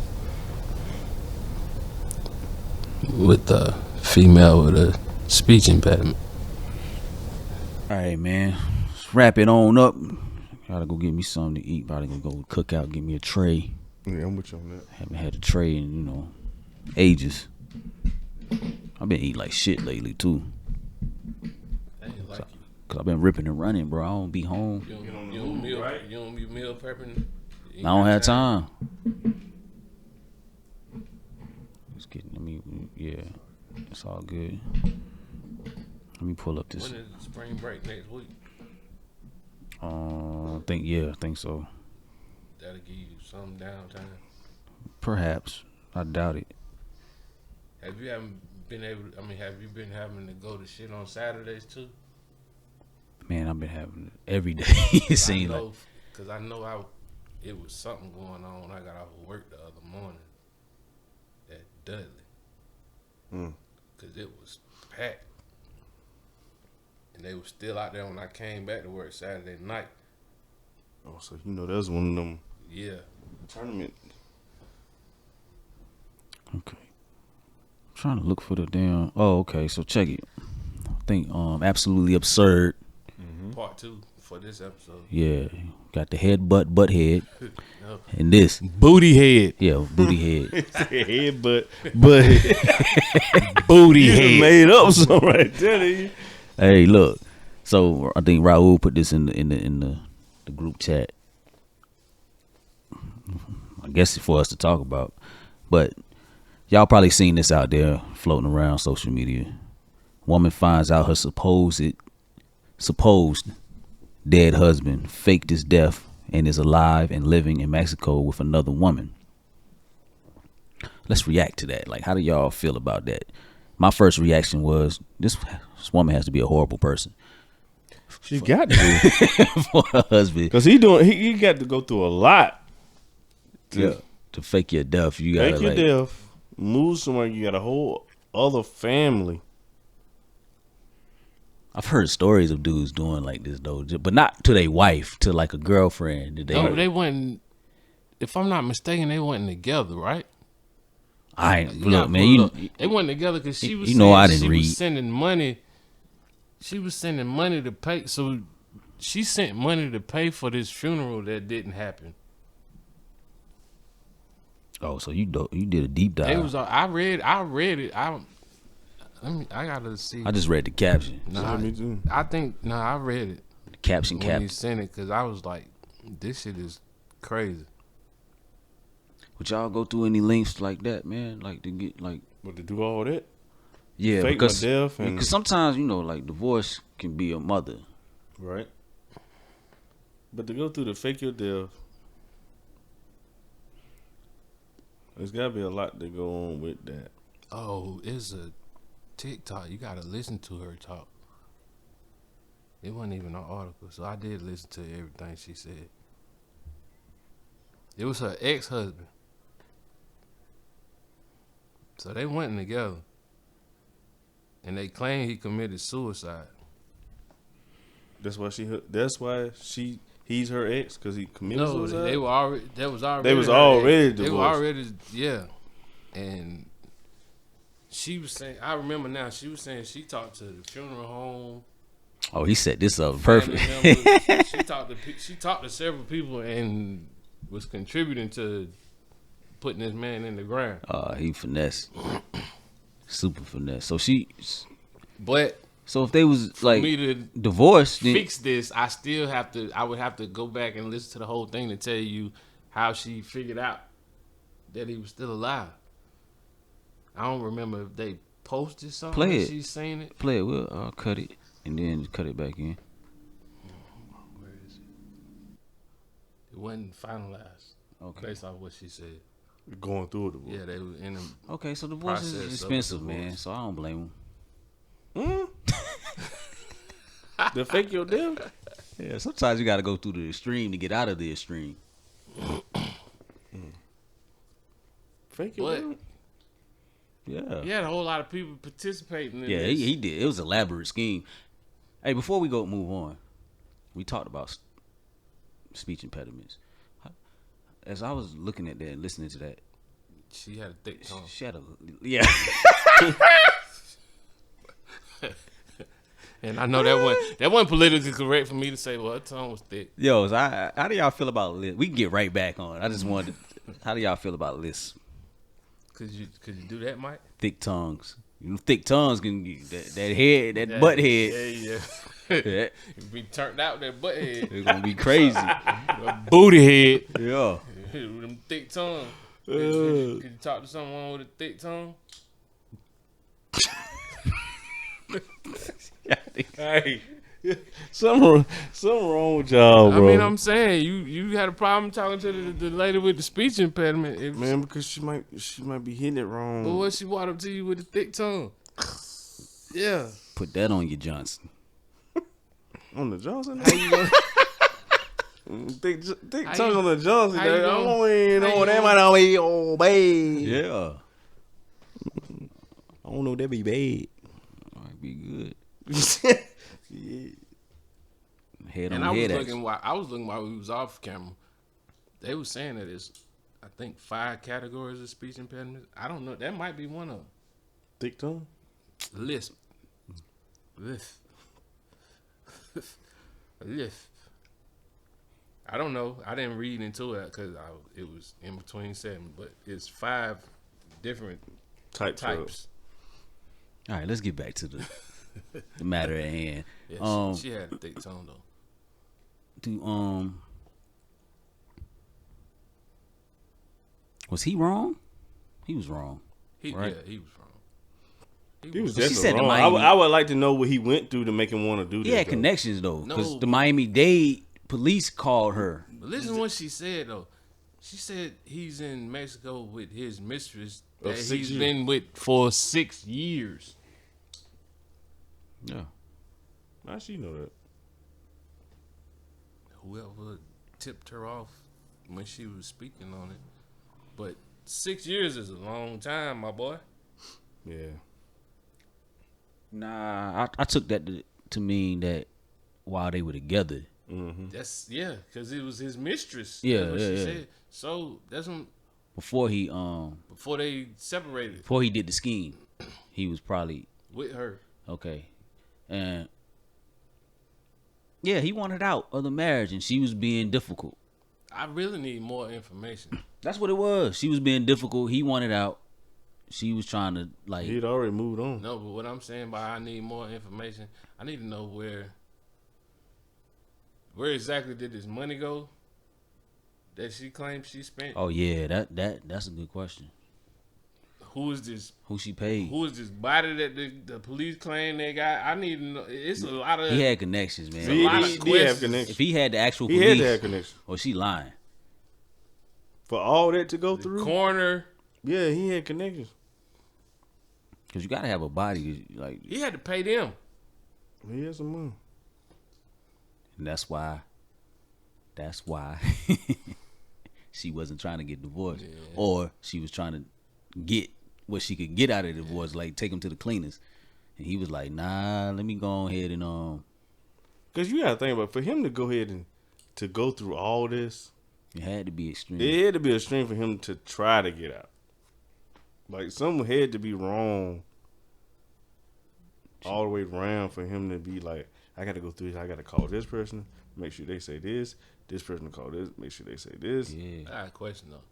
S2: with a female with a speech impediment.
S1: All right, man. Let's wrap it on up. Gotta go get me something to eat. Probably gonna go cook out, get me a tray.
S3: Yeah, I'm with you on that.
S1: Haven't had a tray in, ages. I've been eating like shit lately too. Cause I've been ripping and running, bro. I don't be home.
S2: You don't be meal prepping.
S1: I don't have time. Just kidding. Yeah, it's all good. Let me pull up this.
S2: When is spring break next week?
S1: I think so.
S2: That'll give you some downtime.
S1: Perhaps. I doubt it.
S2: Have you been having to go to shit on Saturdays too?
S1: Man, I've been having it every day. It seems like.
S2: Because I know it was something going on when I got off of work the other morning at Dudley. Because it was packed. And they were still out there when I came back to work Saturday night.
S3: Oh, so you know that's one of them tournament.
S1: Okay. I'm trying to look for the damn. Oh, okay. So check it. I think Absolutely Absurd.
S2: Part 2 for this episode.
S1: Yeah. Got the butt head.
S2: No.
S1: And this.
S3: Booty head.
S1: Yeah, booty head.
S3: Head, but
S1: Booty
S3: you
S1: head.
S3: made up something right there. Didn't you?
S1: Hey, look. So I think Raul put this in the group chat. I guess it's for us to talk about. But y'all probably seen this out there floating around social media. Woman finds out her supposed dead husband faked his death and is alive and living in Mexico with another woman. Let's react to that. Like, how do y'all feel about that? My first reaction was, this woman has to be a horrible person.
S3: She got to
S1: For her husband.
S3: because he got to go through a lot.
S1: To fake your death, you gotta
S3: Fake your death, move somewhere. You got a whole other family.
S1: I've heard stories of dudes doing like this though, but not to their wife, to like a girlfriend.
S2: They wasn't. If I'm not mistaken, they wasn't together, right?
S1: I ain't look, man.
S2: They wasn't together because she was.
S1: You know, I didn't
S2: she
S1: read.
S2: Was sending money. She was sending money to pay. So she sent money to pay for this funeral that didn't happen.
S1: Oh, so you did a deep dive.
S2: It was. I read it. I gotta see.
S1: I just read the caption.
S2: Nah,
S3: me too.
S2: I think I read it.
S1: The caption
S2: when he sent it because I was like, this shit is crazy.
S1: Would y'all go through any links like that, man? Like to get like.
S3: But to do all that,
S1: Yeah,
S3: fake
S1: because
S3: my death and
S1: sometimes like divorce can be a mother.
S3: right. But to go through the fake your death, there's gotta be a lot to go on with that.
S2: Oh, it's a TikTok. You gotta listen to her talk. It wasn't even an article, so I did listen to everything she said. It was her ex-husband. So they went together. And they claim he committed suicide.
S3: That's why he's her ex because he committed suicide.
S2: They were already. They was already
S3: divorced.
S2: They were already, yeah. And she was saying, I remember now. She was saying she talked to the funeral home.
S1: Oh, he set this up perfect.
S2: She talked to several people and was contributing to putting this man in the ground.
S1: He finesse, super finesse. So
S2: But
S1: so if they was like
S2: me to
S1: divorced, then
S2: fix this, I would have to go back and listen to the whole thing to tell you how she figured out that he was still alive. I don't remember if they posted something.
S1: Play it.
S2: She's saying it.
S1: play it. I'll cut it and then cut it back in.
S2: Where is it? It wasn't finalized.
S1: Okay.
S2: Based off what she said.
S3: Going through it.
S2: Yeah, they were in them.
S1: Okay, so divorce
S2: Process
S1: is
S2: of
S1: expensive,
S2: divorce.
S1: man. So I don't blame him.
S3: The fake your death.
S1: Yeah, sometimes you got to go through the extreme to get out of the extreme.
S3: Fake your
S2: But
S3: death.
S1: Yeah.
S2: you had a whole lot of people participating in
S1: Yeah,
S2: this.
S1: he did. It was an elaborate scheme. Hey, before we move on, we talked about speech impediments. As I was looking at that and listening to that,
S2: She had a thick tongue.
S1: she had yeah.
S2: And I know that wasn't politically correct for me to say, well, her tongue was thick.
S1: Yo, how do y'all feel about lists? We can get right back on. I just wanted. How do y'all feel about lists?
S2: Could you do that, Mike?
S1: Thick tongues. You know, thick tongues can get that head, that butt head.
S2: Yeah.
S1: Yeah.
S2: If we turned out that butt head,
S1: It's gonna be crazy.
S2: booty head,
S1: Yeah.
S2: with them thick tongue. Could you talk to someone with a thick tongue?
S3: Hey, something wrong with y'all, bro.
S2: I mean, I'm saying you had a problem talking to the lady with the speech impediment.
S3: Man, because she might be hitting it wrong.
S2: But what she walked up to you with a thick tongue? Yeah.
S1: Put that on you, Johnson.
S3: On the Johnson?
S2: How you gonna,
S3: Thick
S2: How
S3: tongue
S2: you-
S3: on the Johnson.
S2: how you
S3: I
S2: gonna-
S3: don't even
S2: how
S3: know
S2: you
S3: that
S2: gonna-
S3: might not be old babe.
S1: Yeah.
S3: I don't know that be bad.
S1: Might be good.
S3: Yeah.
S1: Head
S2: and
S1: on
S2: I was
S1: head
S2: looking while we was off camera. They was saying that it's, I think, 5 categories of speech impediments. I don't know. That might be one of them.
S3: Thick tongue?
S2: Lisp. Lisp. Lisp. I don't know. I didn't read into it because it was in between 7, but it's 5 different
S3: Types.
S2: types.
S1: All right, let's get back to the matter at hand.
S2: Yeah, she had a thick tongue though.
S1: Was he wrong? He was wrong. Right.
S2: Yeah, he was wrong.
S3: He was
S1: She
S3: definitely
S1: said the
S3: wrong.
S1: Miami-
S3: I would like to know what he went through to make him want to do
S1: He
S3: this.
S1: had
S3: though.
S1: connections though, because
S2: No.
S1: the Miami-Dade police called her.
S2: But listen to what she said though. She said he's in Mexico with his mistress that
S3: Of 6
S2: he's
S3: years.
S2: been with for 6 years.
S1: Yeah.
S3: How she know that?
S2: Whoever tipped her off when she was speaking on it. But 6 years is a long time, my boy.
S3: Yeah.
S1: Nah, I took that to mean that while they were together.
S2: That's because it was his mistress.
S1: Yeah,
S2: That's what she
S1: yeah.
S2: said. So that's when
S1: Before he
S2: before they separated
S1: did the scheme, he was probably
S2: with her.
S1: okay. And yeah, he wanted out of the marriage and she was being difficult.
S2: I really need more information.
S1: That's what it was. She was being difficult. He wanted out. She was trying to like
S3: He'd already moved on.
S2: No, but what I'm saying by I need more information, I need to know where exactly did this money go that she claims she spent?
S1: Oh yeah, that's a good question.
S2: Who is this?
S1: Who she paid?
S2: Who is this body that the police claim they got? I need to know. It's a lot of.
S1: He had connections, man.
S2: a lot of
S3: He did have
S2: questions.
S3: connections.
S1: If he had the actual
S3: He
S1: police,
S3: had to have connections.
S1: or she lying?
S3: For all that to go
S2: The
S3: through?
S2: coroner.
S3: Yeah, he had connections.
S1: Because you gotta have a body, like,
S2: He had to pay them.
S3: He had some money.
S1: and that's why she wasn't trying to get divorced, or she was trying to get what she could get out of the divorce, like take him to the cleaners, and he was like, "Nah, let me go ahead and
S3: Because you got to think about it, for him to go ahead and to go through all this,
S1: It had to be extreme.
S3: it had to be a strain for him to try to get out. Like, something had to be wrong all the way around for him to be like, I got to go through this. I got to call this person, make sure they say this. This person call this, make sure they say this.
S1: Yeah.
S2: I got a question though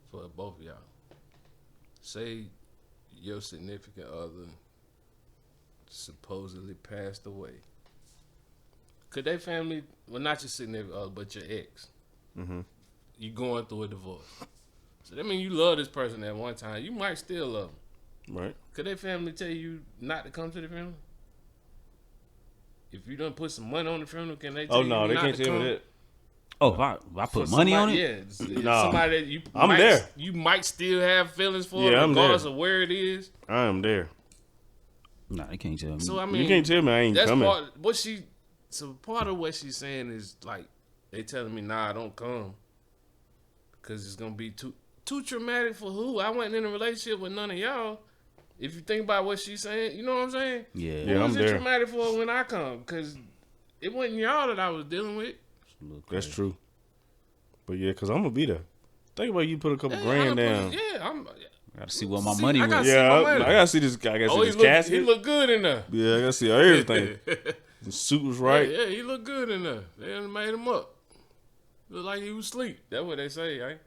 S2: for both of y'all. Say your significant other supposedly passed away. Could they family, well, not your significant other, but your ex, you going through a divorce? So that means you love this person at one time. You might still love them.
S3: Right?
S2: Could their family tell you not to come to the funeral? If you done put some money on the funeral, can they tell
S3: Oh,
S2: you
S3: no, they
S2: not
S3: can't
S2: to
S3: tell
S2: come?
S3: me that.
S1: Oh, if I
S2: For
S1: put money on
S2: somebody-
S1: it.
S2: Yeah,
S3: Nah.
S2: somebody that you
S3: I'm
S2: might,
S3: there.
S2: You might still have feelings for,
S3: Yeah, I'm
S2: regardless
S3: there.
S2: of where it is.
S3: I am there.
S1: Nah, they can't tell me.
S2: So I mean,
S3: You can't tell me I ain't
S2: that's
S3: coming.
S2: part. What she, so part of what she's saying is like they telling me, nah, don't come, because it's gonna be too traumatic for who? I wasn't in a relationship with none of y'all. If you think about what she's saying, you know what I'm saying?
S1: Yeah.
S3: Yeah,
S2: Who
S3: I'm
S2: is it
S3: there.
S2: traumatic for when I come? Because it wasn't y'all that I was dealing with.
S3: That's true. But yeah, because I'm going to be there. Think about you put a couple
S2: Yeah,
S3: grand
S2: 100%.
S3: down.
S2: Yeah, I'm.
S1: Gotta see what my
S2: See,
S1: money
S2: I got
S1: was.
S2: see
S3: Yeah,
S2: my
S3: I
S2: money.
S3: got to see this guy. I got to
S2: Oh,
S3: see this casket.
S2: he look good in there.
S3: Yeah, I got to see everything. The suit was right.
S2: Yeah, he look good in there. They done made him up. Look like he was asleep. That's what they say, right?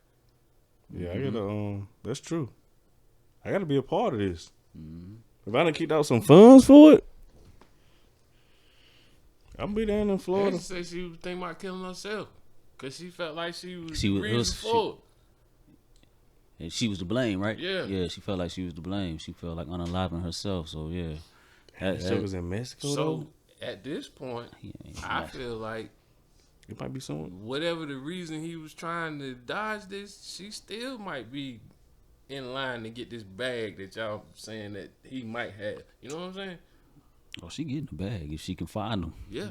S3: Yeah, I got to, that's true. I got to be a part of this. If I done kicked out some funds for it, I'll be down in
S2: She
S3: Florida.
S2: said she was thinking about killing herself because she felt like she was
S1: She was-
S2: the
S1: it
S2: reason
S1: was-
S2: for it.
S1: And she was to blame, right?
S2: Yeah.
S1: Yeah, she felt like she was to blame. She felt like unaliving herself. So yeah.
S3: That shit was in Mexico,
S2: So
S3: though.
S2: at this point,
S1: He ain't
S2: I
S1: nice.
S2: feel like
S3: It might be someone.
S2: whatever the reason he was trying to dodge this, she still might be in line to get this bag that y'all saying that he might have. You know what I'm saying?
S1: Oh, she getting the bag if she can find them.
S2: Yeah.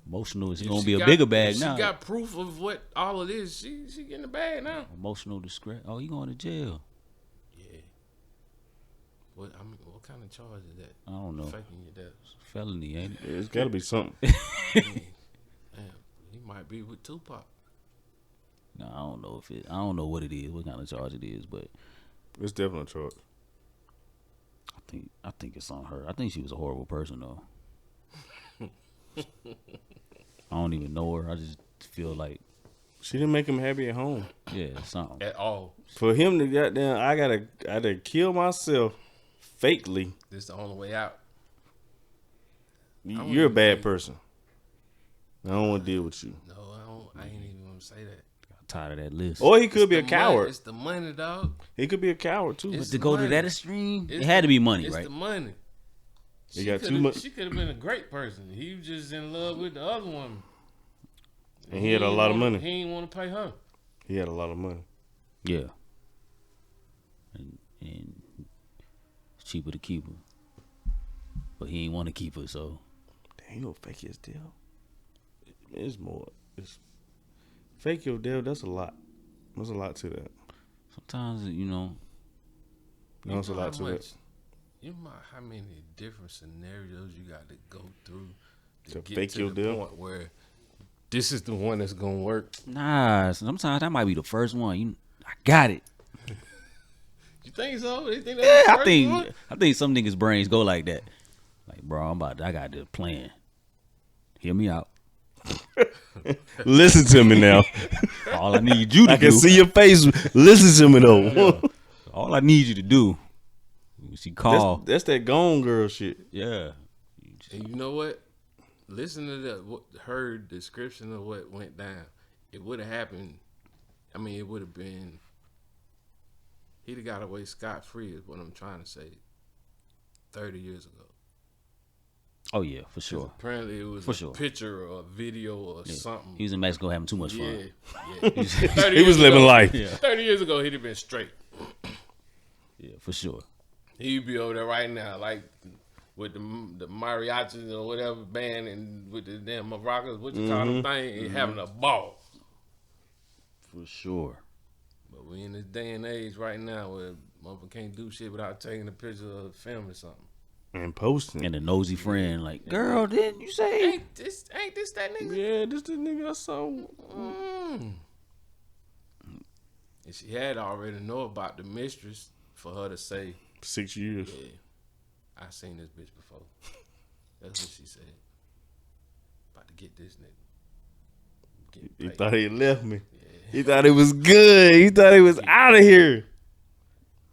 S1: Emotional is
S2: If
S1: gonna
S2: she
S1: be a
S2: got-
S1: bigger bag
S2: if
S1: now.
S2: She got proof of what all it is. She getting the bag now.
S1: Emotional distress. Oh, you going to jail?
S2: Yeah. What kind of charge is that?
S1: I don't know.
S2: Faking your death.
S1: Felony, ain't it?
S3: It's got to be something.
S2: Damn, he might be with Tupac.
S1: No, I don't know if it. I don't know what it is, what kind of charge it is, but
S3: It's definitely a charge.
S1: I think it's on her. I think she was a horrible person though. I don't even know her. I just feel like
S3: She didn't make him happy at home.
S1: yeah, something.
S2: At all.
S3: For him to goddamn, I gotta kill myself fakely.
S2: This is the only way out.
S3: You're a bad person. I don't want to deal with you.
S2: No, I don't. I ain't even want to say that.
S1: I'm tired of that list.
S3: Or he could be a
S2: It's the
S3: coward.
S2: money. It's the money, dog.
S3: He could be a coward too.
S2: It's
S1: to
S2: the
S1: go to
S2: money.
S1: that extreme,
S2: It's
S1: it had to be money,
S2: It's
S1: right?
S2: the money.
S3: He got
S2: coulda-
S3: too much-
S2: She could have been a great person. He was just in love with the other woman.
S3: And he had a lot of money.
S2: He didn't want to pay her.
S3: He had a lot of money.
S1: Yeah. And it's cheaper to keep her, but he ain't want to keep her, so
S3: Damn, you know fake his deal. It's more. It's fake your deal. That's a lot. There's a lot to that.
S1: sometimes
S3: There's a
S2: know
S3: lot
S2: how
S3: to
S2: much-
S3: that.
S2: You know how many different scenarios you got to go through
S3: To
S2: get
S3: fake
S2: to
S3: your
S2: the
S3: deal?
S2: point where this is the one that's gonna work.
S1: nah. Sometimes that might be the first one. I got it.
S2: You think so? You think that's
S1: Yeah,
S2: the
S1: I
S2: first one?
S1: think some niggas' brains go like that. Like, bro, I got this plan. Hear me out.
S3: Listen to me now.
S1: All I need you to
S3: I can
S1: do.
S3: see your face. Listen to me though.
S1: All I need you to do. She call.
S3: That's that gone girl shit.
S1: Yeah.
S2: And you know what? Listen to her description of what went down. It would have happened. I mean, it would have been. He'd have got away scot free. Is what I'm trying to say. 30 years ago.
S1: Oh yeah, for sure.
S2: Apparently, it was
S1: For
S2: a
S1: sure.
S2: picture or a video or something.
S1: He was in Mexico having too much fun.
S2: Yeah. 30
S3: He was
S2: years
S3: living
S2: ago-
S3: life.
S1: Yeah.
S2: 30 years ago, he'd have been straight.
S1: Yeah, for sure.
S2: He'd be over there right now, like with the mariachis or whatever band and with the damn maracas, what you call them thing, and having a ball.
S1: For sure.
S2: But we in this day and age right now where motherfucker can't do shit without taking a picture of a film or something.
S3: And posting.
S1: And a nosy friend, like, girl, didn't you say?
S2: Ain't this that nigga?
S3: Yeah, this the nigga I saw.
S2: Mm. And she had already know about the mistress for her to say,
S3: 6 years.
S2: yeah, I seen this bitch before. That's what she said. About to get this nigga. Get
S3: He
S2: paid.
S3: thought he had left me. He thought it was good. He thought he was out of here.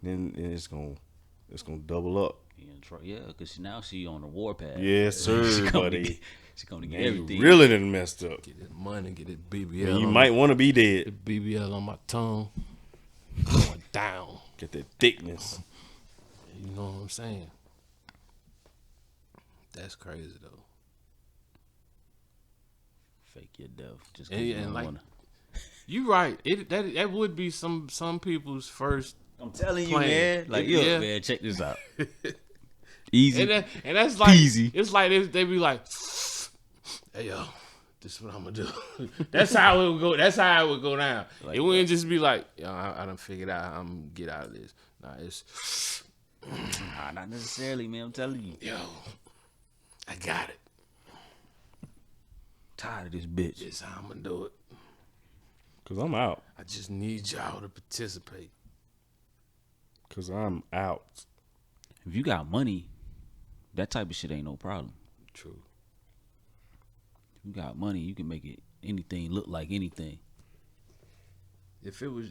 S3: Then it's gonna double up.
S1: Yeah, because now she on the warpath.
S3: Yes, sir,
S1: she coming
S3: buddy.
S1: To get, she coming to get
S3: You
S1: everything.
S3: really done messed up.
S2: Get this money, get this BBL.
S3: And you
S2: on
S3: might want to be dead.
S2: BBL on my tongue. Going down.
S3: Get that thickness.
S2: You know what I'm saying? That's crazy though.
S1: Fake your death. Just 'cause
S2: And,
S1: you
S2: and
S1: don't
S2: like,
S1: wanna.
S2: you right. That would be some people's first.
S1: I'm telling you,
S2: plan.
S1: man. Like,
S2: Yeah.
S1: yo, man, check this out. Easy.
S2: And that's like
S1: Peasy.
S2: it's like they be like, hey yo, this is what I'm gonna do. That's how it would go. That's how it would go down.
S1: Like
S2: it wouldn't just be like, yo, I done figured out I'm gonna get out of this. Nah, it's
S1: Nah, not necessarily, man. I'm telling you.
S2: yo, I got it.
S1: Tired of this bitch.
S2: This is how I'm gonna do it.
S3: Cause I'm out.
S2: I just need y'all to participate.
S3: Cause I'm out.
S1: If you got money, that type of shit ain't no problem.
S2: True.
S1: If you got money, you can make it anything look like anything.
S2: If it was,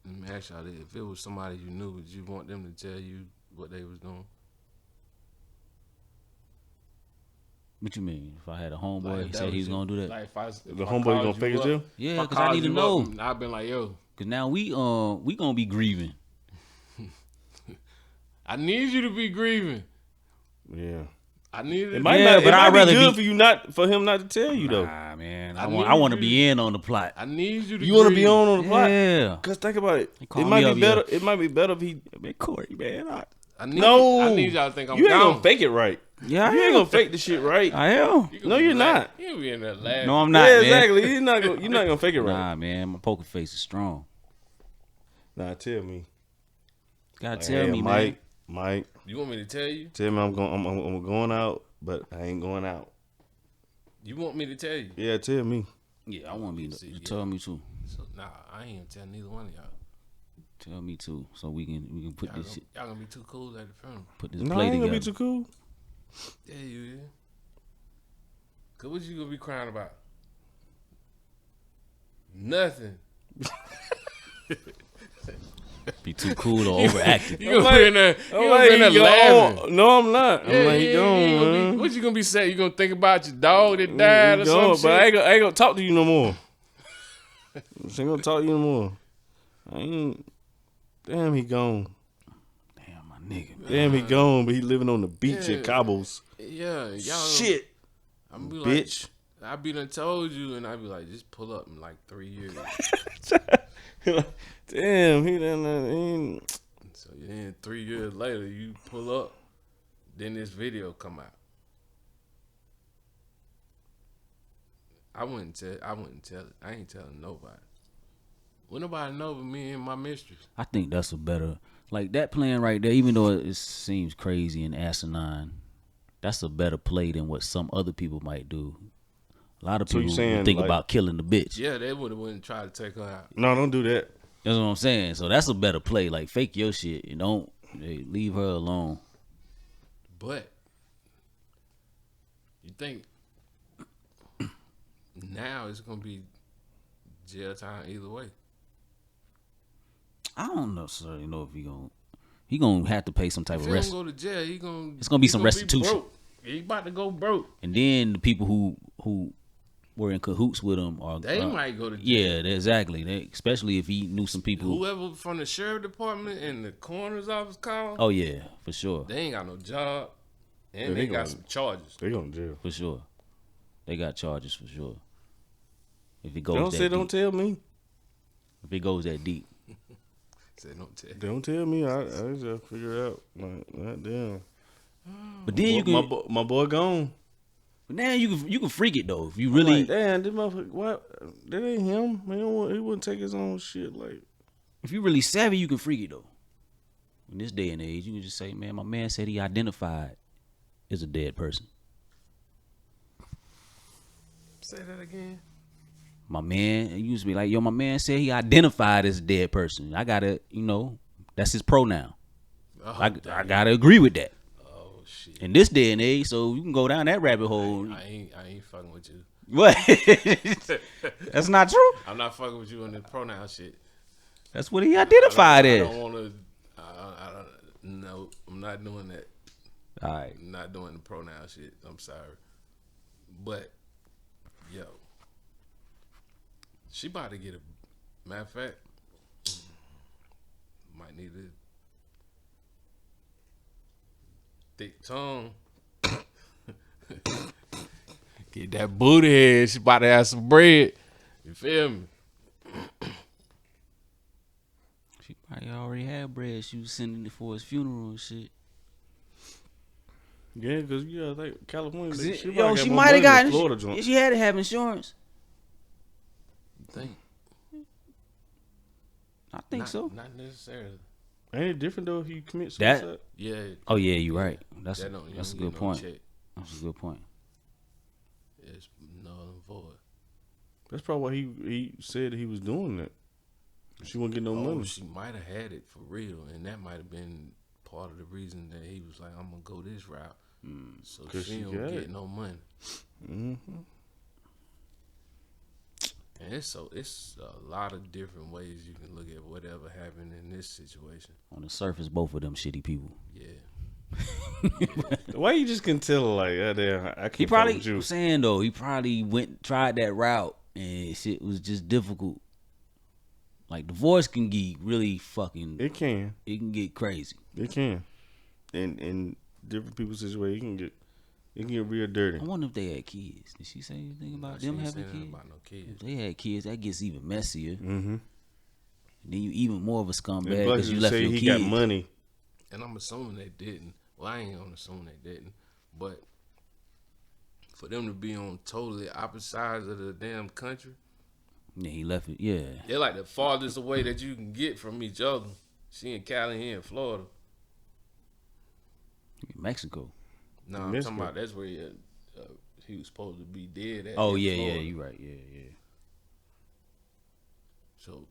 S2: let me ask y'all this: if it was somebody you knew, would you want them to tell you what they was doing?
S1: What you mean? If I had a homeboy,
S2: Like,
S1: he
S2: if that
S1: said he was
S2: it.
S1: gonna do that.
S2: Like if
S3: The
S2: I
S3: homeboy
S2: called
S3: gonna fake his
S2: up-
S3: deal?
S1: Yeah,
S2: if I
S1: 'cause I
S2: called
S1: need to
S2: you
S1: know.
S2: up, I've been like, yo,
S1: Cause now we gonna be grieving.
S2: I need you to be grieving.
S3: Yeah.
S2: I need it.
S3: It might
S1: Yeah,
S3: not.
S1: but
S3: It might
S1: I'd rather
S3: be good
S1: be-
S3: for him not to tell you though.
S1: Nah, man.
S2: I
S1: I
S2: need
S1: want to
S2: you
S1: be in on the plot.
S2: I need you to.
S3: You want to
S2: grieve.
S3: be on the plot?
S1: Yeah.
S3: Cause think about it.
S1: call
S3: It might
S1: me
S3: be
S1: up,
S3: better.
S1: yeah.
S3: It might be better if he.
S1: Man, Corey, man.
S2: I need y'all to think I'm
S3: you ain't
S2: gone.
S3: gonna fake it right.
S1: Yeah,
S3: You ain't gonna fake the shit right.
S1: I am.
S3: No, you're not.
S2: You be in there laughing.
S1: No, I'm not.
S3: Yeah,
S1: man.
S3: exactly. You're not gonna fake it right.
S1: Nah, man, my poker face is strong.
S3: Nah, tell me.
S1: Gotta
S3: Like,
S1: tell
S3: hey,
S1: me, man.
S3: Mike,
S2: You want me to tell you?
S3: tell me I'm going out, but I ain't going out.
S2: You want me to tell you?
S3: Yeah, tell me.
S1: Yeah, I want me to
S2: See,
S1: tell me too.
S2: So, nah, I ain't even telling neither one of y'all.
S1: Tell me too, so we can put
S2: Y'all
S1: this shit,
S2: y'all gonna be too cool at the funeral.
S1: put this
S3: No, I
S1: play
S3: ain't
S1: together.
S3: gonna be too cool.
S2: Yeah, you is. Cause what you gonna be crying about? Nothing.
S1: Be too cool or overactive.
S2: You gonna be in there, you gonna be in there laughing.
S3: No, I'm not. I'm like, he
S2: you
S3: gone,
S2: gonna
S3: man.
S2: be, what you gonna be saying? You gonna think about your dog that died
S3: He
S2: or
S3: gone,
S2: something?
S3: but I ain't gonna talk to you no more. I ain't gonna talk to you no more. I ain't. Damn, he gone.
S1: Damn, my nigga. Man.
S3: Damn, he gone, but he living on the beach at Cabos.
S2: Yeah, y'all.
S3: Shit,
S2: I'm be
S3: bitch.
S2: Like, I be done told you, and I be like, just pull up in like 3 years.
S3: Damn, he done.
S2: So then 3 years later, you pull up, then this video come out. I wouldn't tell it. I ain't telling nobody. Would nobody know but me and my mistress?
S1: I think that's a better, like that plan right there. Even though it seems crazy and asinine, that's a better play than what some other people might do. A lot of
S3: So you
S1: people
S3: saying,
S1: would think
S3: like-
S1: about killing the bitch.
S2: Yeah, they wouldn't try to take her out.
S3: No, don't do that.
S1: That's what I'm saying. So that's a better play. Like fake your shit and don't leave her alone.
S2: But you think now it's gonna be jail time either way?
S1: I don't necessarily know if he gonna have to pay some type
S2: If
S1: of
S2: he
S1: rest.
S2: don't go to jail,
S1: It's gonna be some
S2: he
S1: restitution.
S2: broke. He about to go broke.
S1: And then the people who were in cahoots with him are
S2: They might go to jail.
S1: yeah, exactly. Especially if he knew some people.
S2: Whoever from the sheriff department and the coroner's office called,
S1: Oh yeah, for sure,
S2: they ain't got no job, and
S3: Yeah,
S2: they
S3: they
S2: got
S3: gonna-
S2: some charges.
S3: They going to jail.
S1: for sure. They got charges for sure. If it goes
S3: Don't
S1: that
S3: say,
S1: deep.
S3: don't tell me.
S1: If it goes that deep.
S2: Say don't tell.
S3: Don't tell me. I just figure it out. Like, damn.
S1: But then you can.
S3: My boy gone.
S1: But now you can freak it though. If you
S3: I'm
S1: really.
S3: like, damn, this motherfucker, what? That ain't him. He wouldn't take his own shit. Like,
S1: If you really savvy, you can freak it though. In this day and age, you can just say, "Man, my man said he identified as a dead person."
S2: Say that again.
S1: My man, it used to be like, "Yo, my man said he identified as a dead person." I gotta, that's his pronoun.
S2: Oh,
S1: I
S2: damn.
S1: gotta agree with that.
S2: Oh shit.
S1: In this day and age, so you can go down that rabbit hole.
S2: I ain't fucking with you.
S1: What? That's not true.
S2: I'm not fucking with you on the pronoun shit.
S1: That's what he identified
S2: I
S1: as.
S2: don't want to. I don't. No, I'm not doing that.
S1: All right.
S2: I'm not doing the pronoun shit. I'm sorry, but yo, she about to get a. Matter of fact, might need a thick tongue. Get that booty head. She about to have some bread. You feel me?
S1: She probably already had bread. She was sending it for his funeral and shit.
S3: yeah, because you gotta think California.
S1: She might have gotten. She had to have insurance.
S2: Think?
S1: I think so.
S2: Not necessarily.
S3: Ain't it different though if you commit
S1: That-
S3: suicide?
S2: Yeah.
S1: Oh yeah, you're right. That's
S2: That
S1: a
S2: don't- you
S1: that's a
S2: don't
S1: good
S2: get no
S1: point.
S2: check.
S1: That's a good point.
S2: It's null and void.
S3: That's probably why he said he was doing that. She wouldn't get no
S2: Oh,
S3: money.
S2: she might have had it for real, and that might have been part of the reason that he was like, "I'm gonna go this route, so
S3: 'Cause
S2: she
S3: she
S2: don't
S3: got
S2: get
S3: it.
S2: no money."
S3: Mm-hmm.
S2: And it's a lot of different ways you can look at whatever happened in this situation.
S1: On the surface, both of them shitty people.
S2: Yeah,
S3: Why you just can tell like, damn, I can't
S1: He
S3: fuck
S1: probably,
S3: with you.
S1: I'm saying though, he probably tried that route and shit was just difficult. Like divorce can get really fucking.
S3: It can.
S1: It can get crazy.
S3: It can. In different people's situations, it can get real dirty.
S1: I wonder if they had kids. Did she say anything about
S2: she
S1: them
S2: ain't
S1: having
S2: saying nothing
S1: kids?
S2: about no kids.
S1: If they had kids, that gets even messier.
S3: Mm-hmm.
S1: Then you even more of a
S3: And
S1: scumbag
S3: plus,
S1: because you
S3: you
S1: left
S3: say
S1: your
S3: he
S1: kids.
S3: got money.
S2: and I'm assuming they didn't. Well, I ain't gonna assume they didn't, but for them to be on totally opposite sides of the damn country.
S1: Yeah, he left it. Yeah.
S2: They're like the farthest away that you can get from each other. She in Cali, he in Florida.
S1: Mexico.
S2: No, I'm talking about that's where he was supposed to be dead at.
S1: Oh,
S2: in
S1: yeah,
S2: Florida.
S1: you right. Yeah.
S2: So,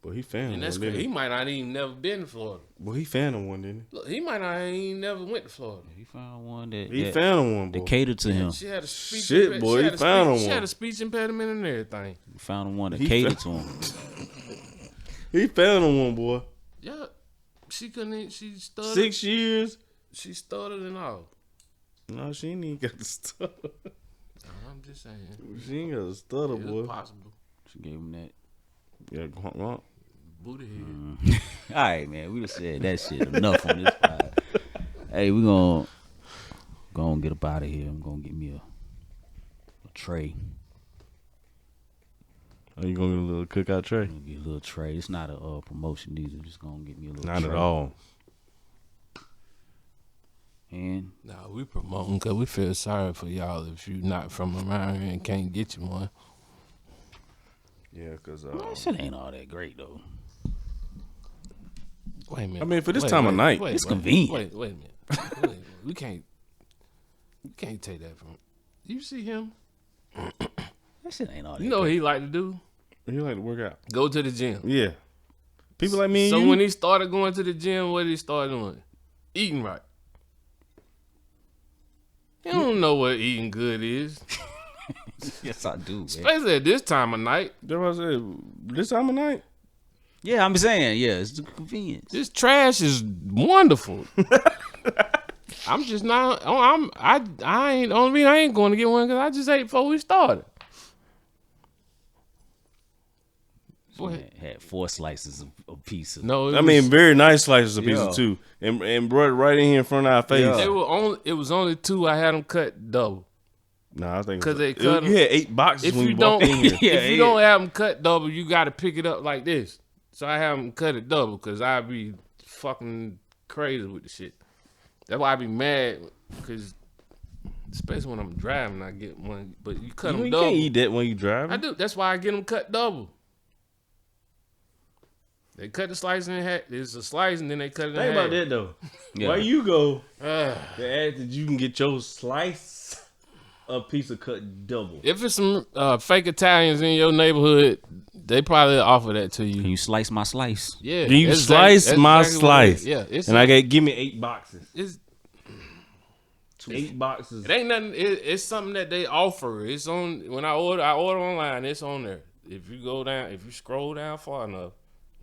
S3: But he found
S2: and that's
S3: one,
S2: crazy.
S3: didn't
S2: He might not even never been to Florida.
S3: Well, he found one, didn't
S2: Look, he might not even never went to Florida.
S1: He found one that
S3: he? He found one, boy.
S1: that catered to him.
S2: She had a speech.
S3: Shit, boy, he found
S2: She
S3: one.
S2: had a speech impediment and everything.
S1: He found one that
S3: He
S1: catered to him.
S3: He found one, boy.
S2: Yeah, she couldn't. She stuttered.
S3: 6 years.
S2: She stuttered and all.
S3: No, she ain't even got the stutter.
S2: I'm just saying.
S3: She ain't got the stutter,
S2: It's
S3: boy.
S2: possible.
S1: She gave him that.
S3: Yeah, go on.
S2: Booty head.
S1: All right, man. We done said that shit enough on this pod. Hey, we gonna get up out of here. I'm gonna get me a tray.
S3: Are you gonna get a little cookout tray?
S1: I'm gonna get a little tray. It's not a promotion either. Just gonna get me a little
S3: Not
S1: tray.
S3: at all.
S1: And
S2: Nah, we promoting because we feel sorry for y'all if you not from around here and can't get you one.
S3: Yeah, because
S1: that shit ain't all that great though.
S2: Wait a minute.
S3: I mean, for this time of night,
S1: it's convenient.
S2: Wait a minute. We can't take that from. You see him?
S1: That shit ain't all that.
S2: You know what
S1: great.
S2: he like to do?
S3: he like to work out.
S2: Go to the gym.
S3: Yeah, people like me and
S2: So
S3: you.
S2: when he started going to the gym, what did he start doing? Eating right. You don't know what eating good is,
S1: Yes, I do. Man.
S2: especially at this time of night.
S3: That's what I said. This time of night,
S1: Yeah, I'm saying, yeah, it's the convenience.
S2: This trash is wonderful. I'm just not. I ain't. Only reason I ain't going to get one because I just ate before we started.
S1: Had 4 slices of pizza.
S2: No,
S3: I mean, very nice slices of pizza
S1: Yeah.
S3: too, and brought it right in here in front of our face.
S1: Yeah.
S2: it was only 2. I had them cut double.
S3: Nah, I think
S2: 'Cause they cut
S3: you had 8 boxes
S2: If
S3: when
S2: you
S3: you walked
S2: don't,
S3: in here.
S1: Yeah,
S2: if you
S1: yeah.
S2: don't have them cut double, you got to pick it up like this. So I have them cut it double because I be fucking crazy with the shit. That's why I be mad because, especially when I'm driving, I get one. But you cut them
S3: You
S2: double.
S3: can't eat that when you drive.
S2: I do. That's why I get them cut double. They cut the slice in half. There's a slice and then they cut it in
S3: Think
S2: half.
S3: about that though.
S1: Yeah.
S3: Why you go?
S2: Ah.
S3: They ask that you can get your slice of pizza cut double.
S2: If it's some fake Italians in your neighborhood, they probably offer that to
S1: Can
S2: you.
S1: you slice my slice?
S2: Yeah.
S3: Can you
S2: that's
S3: slice
S2: that's
S3: my
S2: exactly what it is.
S3: slice?
S2: Yeah. It's
S3: And I got give me 8 boxes.
S2: it's
S3: 8 boxes.
S2: It ain't nothing. It's something that they offer. It's on when I order online. It's on there. If you scroll down far enough,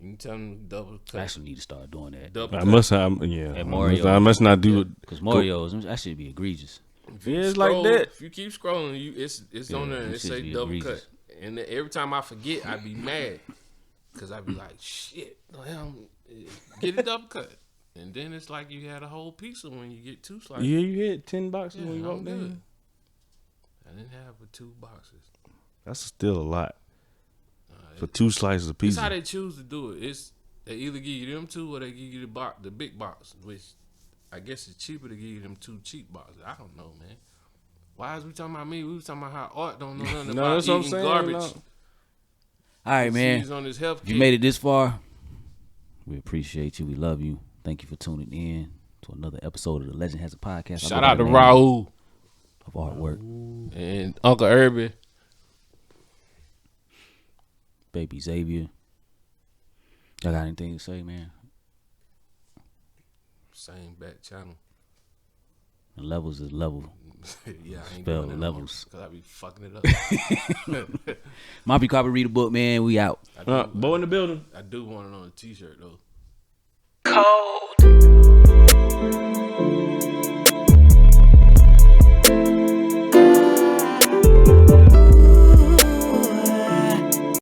S2: you can tell them double
S1: I
S2: cut.
S1: actually need to start doing that.
S2: Double
S3: I
S2: cut.
S3: must have, yeah.
S1: At Mario.
S3: I must not do it.
S1: Because Mario's, that should be egregious.
S3: Yeah, it's like that.
S2: If you keep scrolling, it's on there and
S1: them
S2: it
S1: shits
S2: say
S1: be
S2: double
S1: egregious.
S2: cut. And then every time I forget, I be mad because I be like, shit, damn, get it double cut. And then it's like you had a whole pizza when you get 2 slices.
S3: Yeah, you had 10 boxes
S2: Yeah,
S3: when you
S2: I'm
S3: walked
S2: good.
S3: in.
S2: I didn't have but 2 boxes.
S3: That's still a lot for 2 slices of
S2: That's
S3: pizza.
S2: how they choose to do it. It's they either give you them 2 or they give you the big box, which I guess it's cheaper to give you them 2 cheap boxes. I don't know, man. Why is we talking about me? We was talking about how Art don't know nothing
S3: No,
S2: about
S3: that's what I'm
S2: eating
S3: saying,
S2: garbage.
S3: no.
S1: All right, man.
S2: He's on his health
S1: If you
S2: kick.
S1: made it this far, we appreciate you. We love you. Thank you for tuning in to another episode of the Legend Has a Podcast.
S2: Shout out to Raul
S1: of artwork.
S2: and Uncle Irby.
S1: Baby Xavier. Y'all got anything to say, man?
S2: Same back channel.
S1: The levels is level.
S2: Yeah, I ain't
S1: Spell
S2: doing that
S1: levels.
S2: because I be fucking it up.
S1: Moppy Copy, read a book, man. We out.
S3: Bo in the building.
S2: I do want it on a t-shirt though.
S5: Cold.